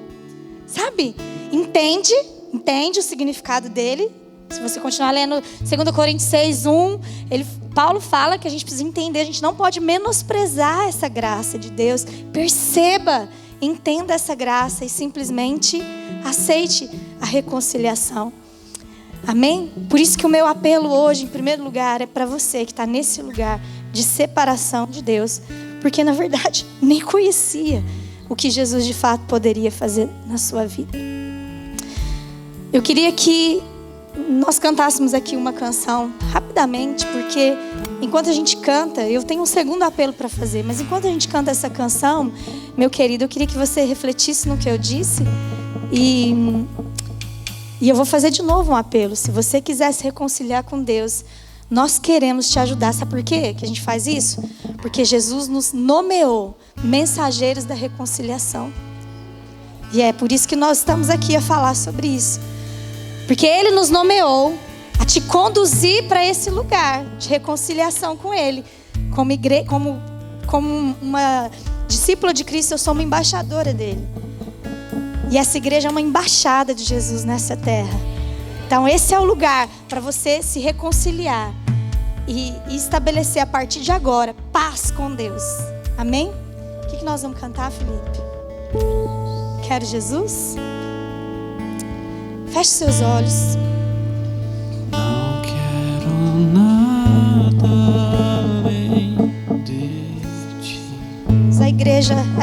sabe? Entende o significado dele. Se você continuar lendo 2 Coríntios 6:1, Paulo fala que a gente precisa entender, a gente não pode menosprezar essa graça de Deus. Perceba, entenda essa graça e simplesmente aceite a reconciliação. Amém? Por isso que o meu apelo hoje, em primeiro lugar, é para você que está nesse lugar de separação de Deus, porque na verdade nem conhecia o que Jesus de fato poderia fazer na sua vida. Eu queria que nós cantássemos aqui uma canção rapidamente, porque enquanto a gente canta, eu tenho um segundo apelo para fazer, mas enquanto a gente canta essa canção, meu querido, eu queria que você refletisse no que eu disse e eu vou fazer de novo um apelo. Se você quiser se reconciliar com Deus, Nós queremos te ajudar. Sabe por quê que a gente faz isso? Porque Jesus nos nomeou mensageiros da reconciliação. E é por isso que nós estamos aqui a falar sobre isso. Porque Ele nos nomeou a te conduzir para esse lugar de reconciliação com Ele. Como uma discípula de Cristo, eu sou uma embaixadora dele. E essa igreja é uma embaixada de Jesus nessa terra. Então esse é o lugar para você se reconciliar e estabelecer a partir de agora paz com Deus. Amém? O que nós vamos cantar, Felipe? Quero Jesus? Feche seus olhos. Não quero nada além de ti. A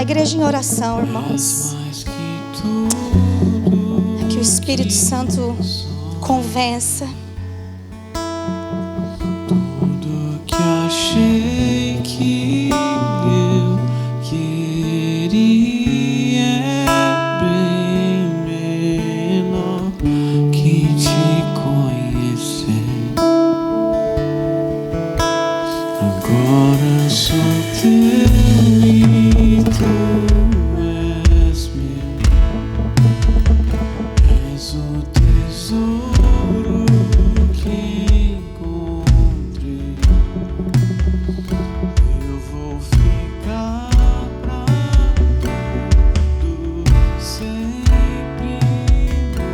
igreja em oração, irmãos. Que o Espírito Santo convença. Tudo que achei que eu queria é bem menor que te conhecer. Agora sou teu e tu és meu. És o tesouro que encontrei. Eu vou ficar pra tudo sempre no prazer do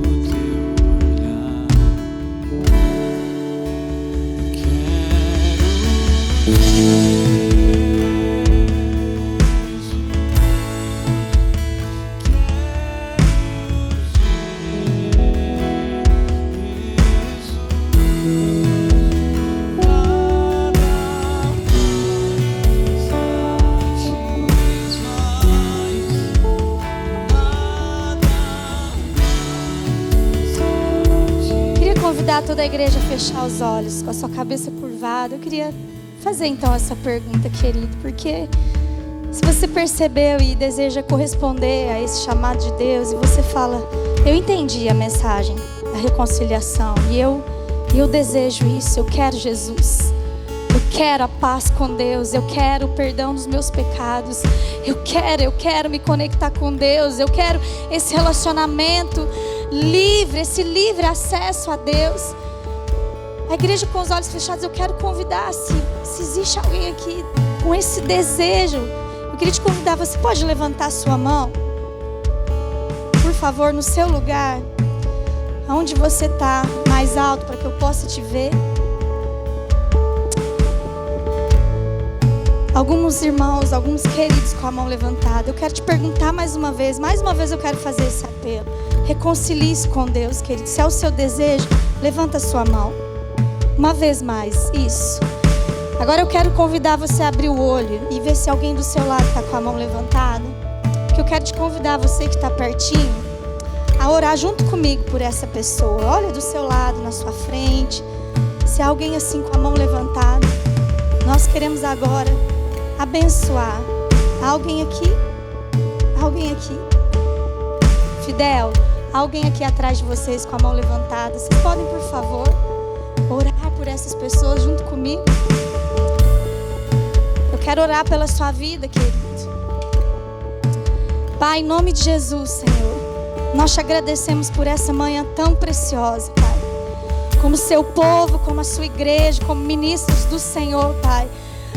teu olhar. Queria convidar toda a igreja a fechar os olhos com a sua cabeça curvada. Eu queria fazer então essa pergunta, querido, porque se você percebeu e deseja corresponder a esse chamado de Deus e você fala, eu entendi a mensagem da reconciliação e eu desejo isso, eu quero Jesus, eu quero a paz com Deus, eu quero o perdão dos meus pecados, eu quero me conectar com Deus, eu quero esse relacionamento livre, esse livre acesso a Deus. A igreja com os olhos fechados, eu quero convidar, se existe alguém aqui com esse desejo, eu queria te convidar, você pode levantar a sua mão? Por favor, no seu lugar, aonde você está, mais alto, para que eu possa te ver. Alguns irmãos, alguns queridos com a mão levantada, eu quero te perguntar mais uma vez eu quero fazer esse apelo. Reconcilie-se com Deus, querido. Se é o seu desejo, levanta a sua mão. Uma vez mais, isso. Agora eu quero convidar você a abrir o olho e ver se alguém do seu lado está com a mão levantada. Que eu quero te convidar, você que está pertinho, a orar junto comigo por essa pessoa. Olha do seu lado, na sua frente. Se há alguém assim com a mão levantada, nós queremos agora abençoar. Há alguém aqui? Há alguém aqui? Fidel, há alguém aqui atrás de vocês com a mão levantada? Vocês podem, por favor, orar por essas pessoas junto comigo? Eu quero orar pela sua vida, querido. Pai, em nome de Jesus, Senhor, nós te agradecemos por essa manhã tão preciosa, Pai. Como seu povo, como a sua igreja, como ministros do Senhor, Pai.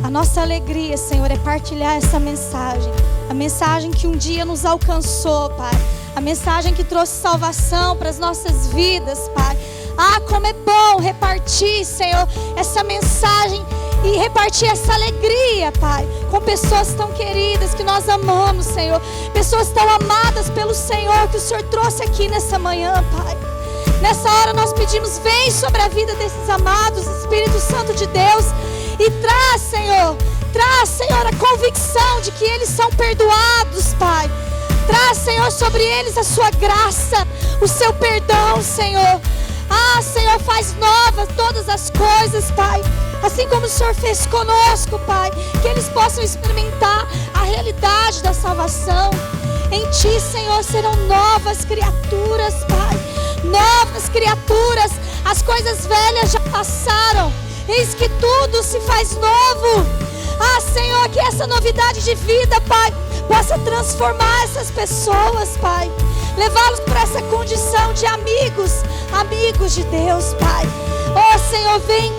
A nossa alegria, Senhor, é partilhar essa mensagem. A mensagem que um dia nos alcançou, Pai. A mensagem que trouxe salvação para as nossas vidas, Pai. Ah, como é bom repartir, Senhor, essa mensagem e repartir essa alegria, Pai, com pessoas tão queridas que nós amamos, Senhor. Pessoas tão amadas pelo Senhor que o Senhor trouxe aqui nessa manhã, Pai. Nessa hora nós pedimos, vem sobre a vida desses amados, Espírito Santo de Deus, e traz, Senhor, a convicção de que eles são perdoados, Pai. Traz, Senhor, sobre eles a sua graça, o seu perdão, Senhor. Ah, Senhor, faz novas todas as coisas, Pai. Assim como o Senhor fez conosco, Pai. Que eles possam experimentar a realidade da salvação. Em Ti, Senhor, serão novas criaturas, Pai. novas criaturas, as coisas velhas já passaram, eis que tudo se faz novo. Ah, Senhor, que essa novidade de vida, Pai, possa transformar essas pessoas, Pai, levá-los para essa condição de amigos de Deus, Pai. Oh, Senhor, vem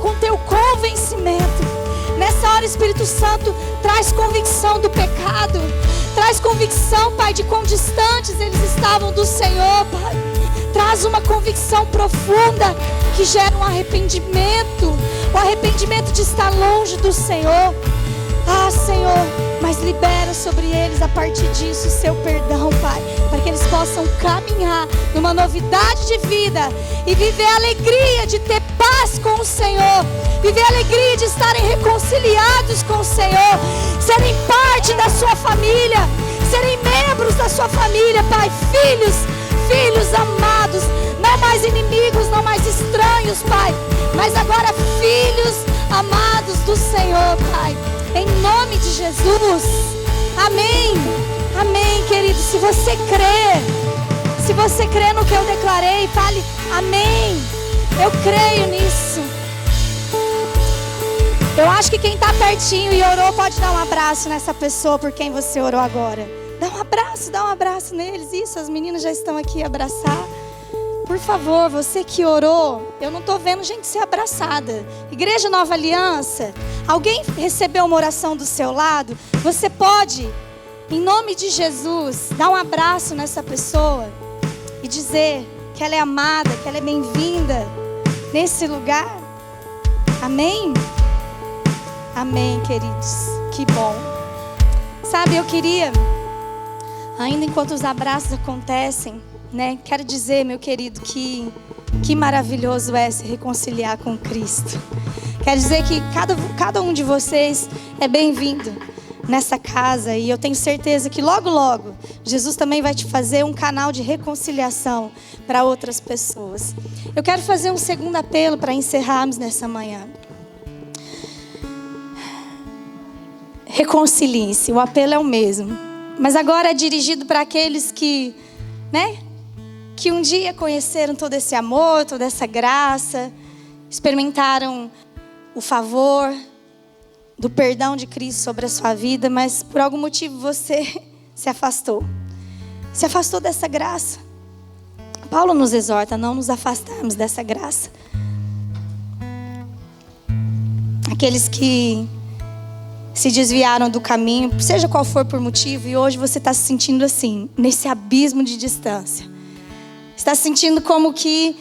com teu convencimento. Nessa hora, Espírito Santo, traz convicção do pecado, traz convicção, Pai, de quão distantes eles estavam do Senhor, Pai. Traz uma convicção profunda que gera um arrependimento, o arrependimento de estar longe do Senhor. Ah, Senhor, mas libera sobre eles a partir disso o seu perdão, Pai, para que eles possam caminhar numa novidade de vida e viver a alegria de ter paz com o Senhor, viver a alegria de estarem reconciliados com o Senhor, serem parte da sua família, serem membros da sua família, Pai, filhos amados, não mais inimigos, não mais estranhos, Pai, mas agora filhos amados do Senhor, Pai, em nome de Jesus. Amém, amém, querido. Se você crê no que eu declarei, fale amém. Eu creio nisso. Eu acho que quem está pertinho e orou pode dar um abraço nessa pessoa por quem você orou agora. Dá um abraço neles. Isso, as meninas já estão aqui a abraçar. Por favor, você que orou, eu não estou vendo gente ser abraçada. Igreja Nova Aliança, alguém recebeu uma oração do seu lado? Você pode, em nome de Jesus, dar um abraço nessa pessoa e dizer que ela é amada, que ela é bem-vinda nesse lugar. Amém? Amém, queridos. Que bom. Sabe, eu queria, ainda enquanto os abraços acontecem, né? Quero dizer, meu querido, que maravilhoso é se reconciliar com Cristo. Quero dizer que cada um de vocês é bem-vindo nessa casa. E eu tenho certeza que logo, logo, Jesus também vai te fazer um canal de reconciliação para outras pessoas. Eu quero fazer um segundo apelo para encerrarmos nessa manhã. Reconciliem-se, o apelo é o mesmo. Mas agora é dirigido para aqueles que, né? Que um dia conheceram todo esse amor, toda essa graça, experimentaram o favor do perdão de Cristo sobre a sua vida, mas por algum motivo você se afastou dessa graça. Paulo nos exorta a não nos afastarmos dessa graça. Aqueles que se desviaram do caminho, seja qual for por motivo, e hoje você está se sentindo assim, nesse abismo de distância. Está se sentindo como que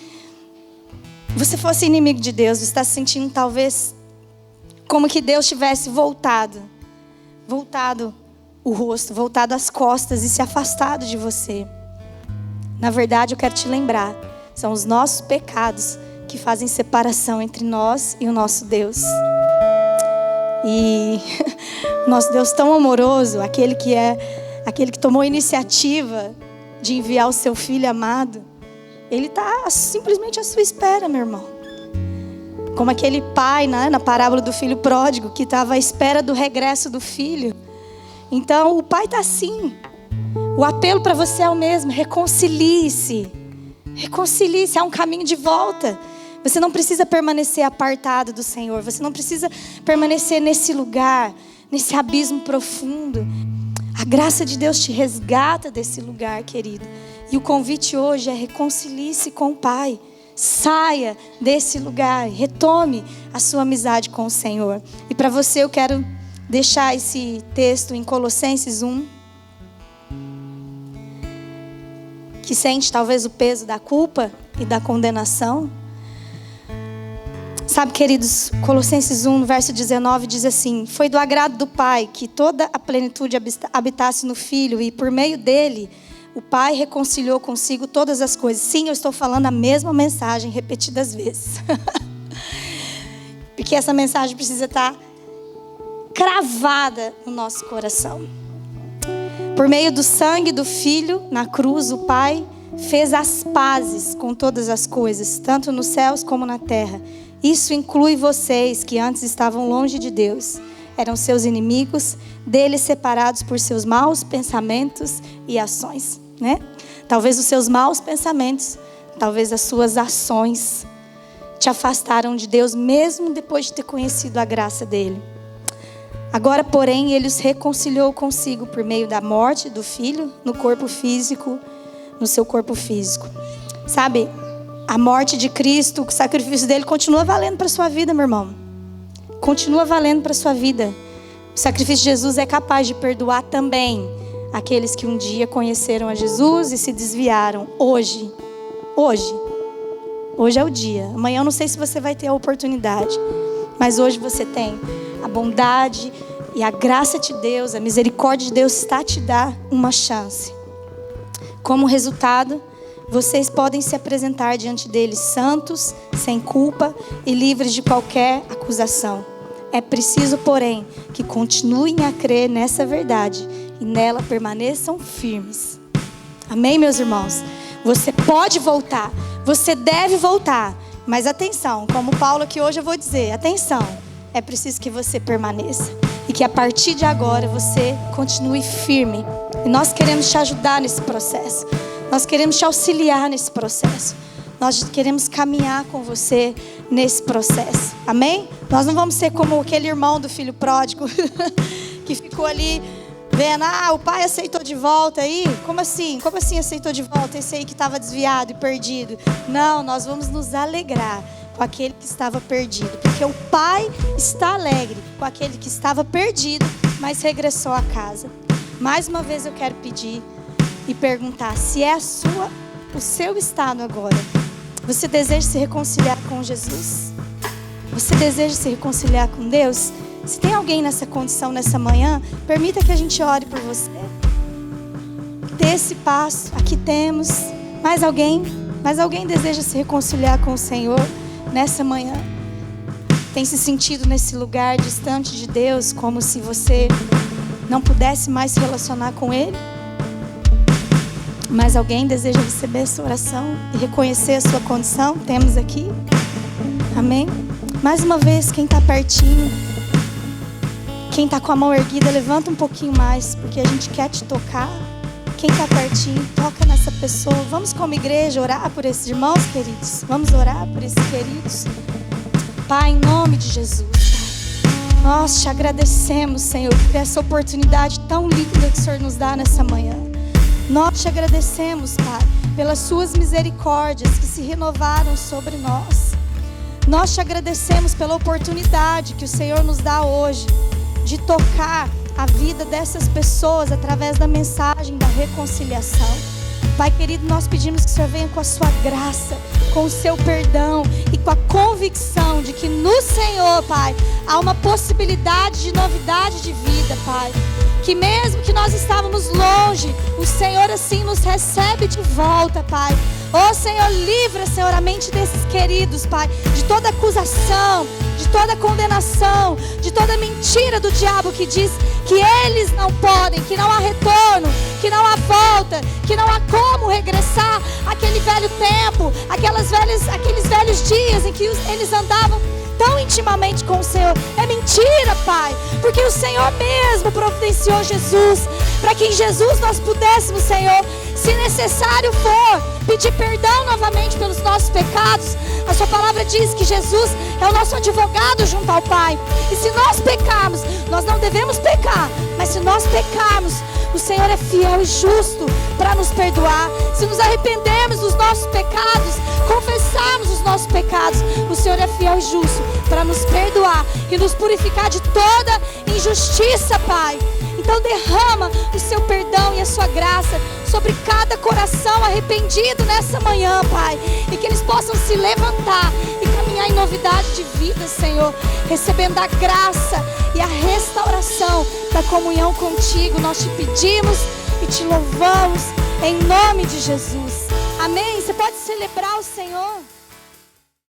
você fosse inimigo de Deus. Está se sentindo talvez como que Deus tivesse voltado o rosto, voltado as costas e se afastado de você. Na verdade, eu quero te lembrar, são os nossos pecados que fazem separação entre nós e o nosso Deus. E nosso Deus tão amoroso, aquele que tomou a iniciativa de enviar o seu Filho amado, Ele está simplesmente à sua espera, meu irmão. Como aquele pai, né, na parábola do filho pródigo, que estava à espera do regresso do filho. Então, o pai está assim. O apelo para você é o mesmo: reconcilie-se. Reconcilie-se, há um caminho de volta. Você não precisa permanecer apartado do Senhor. Você não precisa permanecer nesse lugar, nesse abismo profundo. A graça de Deus te resgata desse lugar, querido. E o convite hoje é: reconcilie-se com o Pai. Saia desse lugar, retome a sua amizade com o Senhor. E para você eu quero deixar esse texto em Colossenses 1. Que sente talvez o peso da culpa e da condenação. Sabe, queridos, Colossenses 1, no verso 19, diz assim: foi do agrado do Pai que toda a plenitude habitasse no Filho, e por meio dele o Pai reconciliou consigo todas as coisas. Sim, eu estou falando a mesma mensagem repetidas vezes. Porque essa mensagem precisa estar cravada no nosso coração. Por meio do sangue do Filho, na cruz, o Pai fez as pazes com todas as coisas, tanto nos céus como na terra. Isso inclui vocês que antes estavam longe de Deus. Eram seus inimigos, dele separados por seus maus pensamentos e ações, né? Talvez os seus maus pensamentos Talvez as suas ações te afastaram de Deus, mesmo depois de ter conhecido a graça dele. Agora, porém, ele os reconciliou consigo por meio da morte do Filho no corpo físico, no seu corpo físico. Sabe, a morte de Cristo, o sacrifício dele continua valendo para a sua vida, meu irmão. Continua valendo para a sua vida. O sacrifício de Jesus é capaz de perdoar também aqueles que um dia conheceram a Jesus e se desviaram. Hoje é o dia. Amanhã eu não sei se você vai ter a oportunidade, mas hoje você tem a bondade e a graça de Deus, a misericórdia de Deus está a te dar uma chance. Como resultado, vocês podem se apresentar diante dele santos, sem culpa e livres de qualquer acusação. É preciso, porém, que continuem a crer nessa verdade e nela permaneçam firmes. Amém, meus irmãos? Você pode voltar, você deve voltar, mas atenção, como Paulo aqui hoje eu vou dizer, atenção, é preciso que você permaneça e que a partir de agora você continue firme. E nós queremos te ajudar nesse processo, nós queremos te auxiliar nesse processo, nós queremos caminhar com você nesse processo, amém? Nós não vamos ser como aquele irmão do filho pródigo que ficou ali vendo, o pai aceitou de volta aí? Como assim? Como assim aceitou de volta esse aí que estava desviado e perdido? Não, nós vamos nos alegrar com aquele que estava perdido, porque o pai está alegre com aquele que estava perdido, mas regressou a casa. Mais uma vez eu quero pedir e perguntar se é o seu estado agora. Você deseja se reconciliar com Jesus? Você deseja se reconciliar com Deus? Se tem alguém nessa condição nessa manhã, permita que a gente ore por você. Dê esse passo. Aqui temos mais alguém deseja se reconciliar com o Senhor nessa manhã? Tem se sentido nesse lugar distante de Deus, como se você não pudesse mais se relacionar com Ele? Mas alguém deseja receber essa oração e reconhecer a sua condição? Temos aqui. Amém? Mais uma vez, quem está pertinho, quem está com a mão erguida, levanta um pouquinho mais, porque a gente quer te tocar. Quem está pertinho, toca nessa pessoa. Vamos como igreja orar por esses irmãos queridos. Vamos orar por esses queridos. Pai, em nome de Jesus, Pai, nós te agradecemos, Senhor, por essa oportunidade tão linda que o Senhor nos dá nessa manhã. Nós te agradecemos, Pai, pelas suas misericórdias que se renovaram sobre nós. Nós te agradecemos pela oportunidade que o Senhor nos dá hoje de tocar a vida dessas pessoas através da mensagem da reconciliação. Pai querido, nós pedimos que o Senhor venha com a sua graça, com o seu perdão e com a convicção de que no Senhor, Pai, há uma possibilidade de novidade de vida, Pai. Que mesmo que nós estávamos longe, o Senhor assim nos recebe de volta, Pai. Ó Senhor, livra, Senhor, a mente desses queridos, Pai, de toda acusação, de toda condenação, de toda mentira do diabo que diz que eles não podem, que não há retorno, que não há volta, que não há como regressar àquele velho tempo, aqueles velhos dias em que eles andavam tão intimamente com o Senhor. É mentira, Pai, porque o Senhor mesmo providenciou Jesus, para que em Jesus nós pudéssemos, Senhor, se necessário for, pedir perdão novamente pelos nossos pecados. A sua palavra diz que Jesus é o nosso advogado junto ao Pai. E se nós pecarmos, nós não devemos pecar, mas se nós pecarmos, o Senhor é fiel e justo para nos perdoar. Se nos arrependermos dos nossos pecados, confessarmos os nossos pecados, o Senhor é fiel e justo para nos perdoar e nos purificar de toda injustiça, Pai. Então derrama o seu perdão e a sua graça sobre cada coração arrependido nessa manhã, Pai. E que eles possam se levantar e caminhar em novidade de vida, Senhor. Recebendo a graça e a restauração da comunhão contigo. Nós te pedimos e te louvamos em nome de Jesus. Amém? Você pode celebrar o Senhor.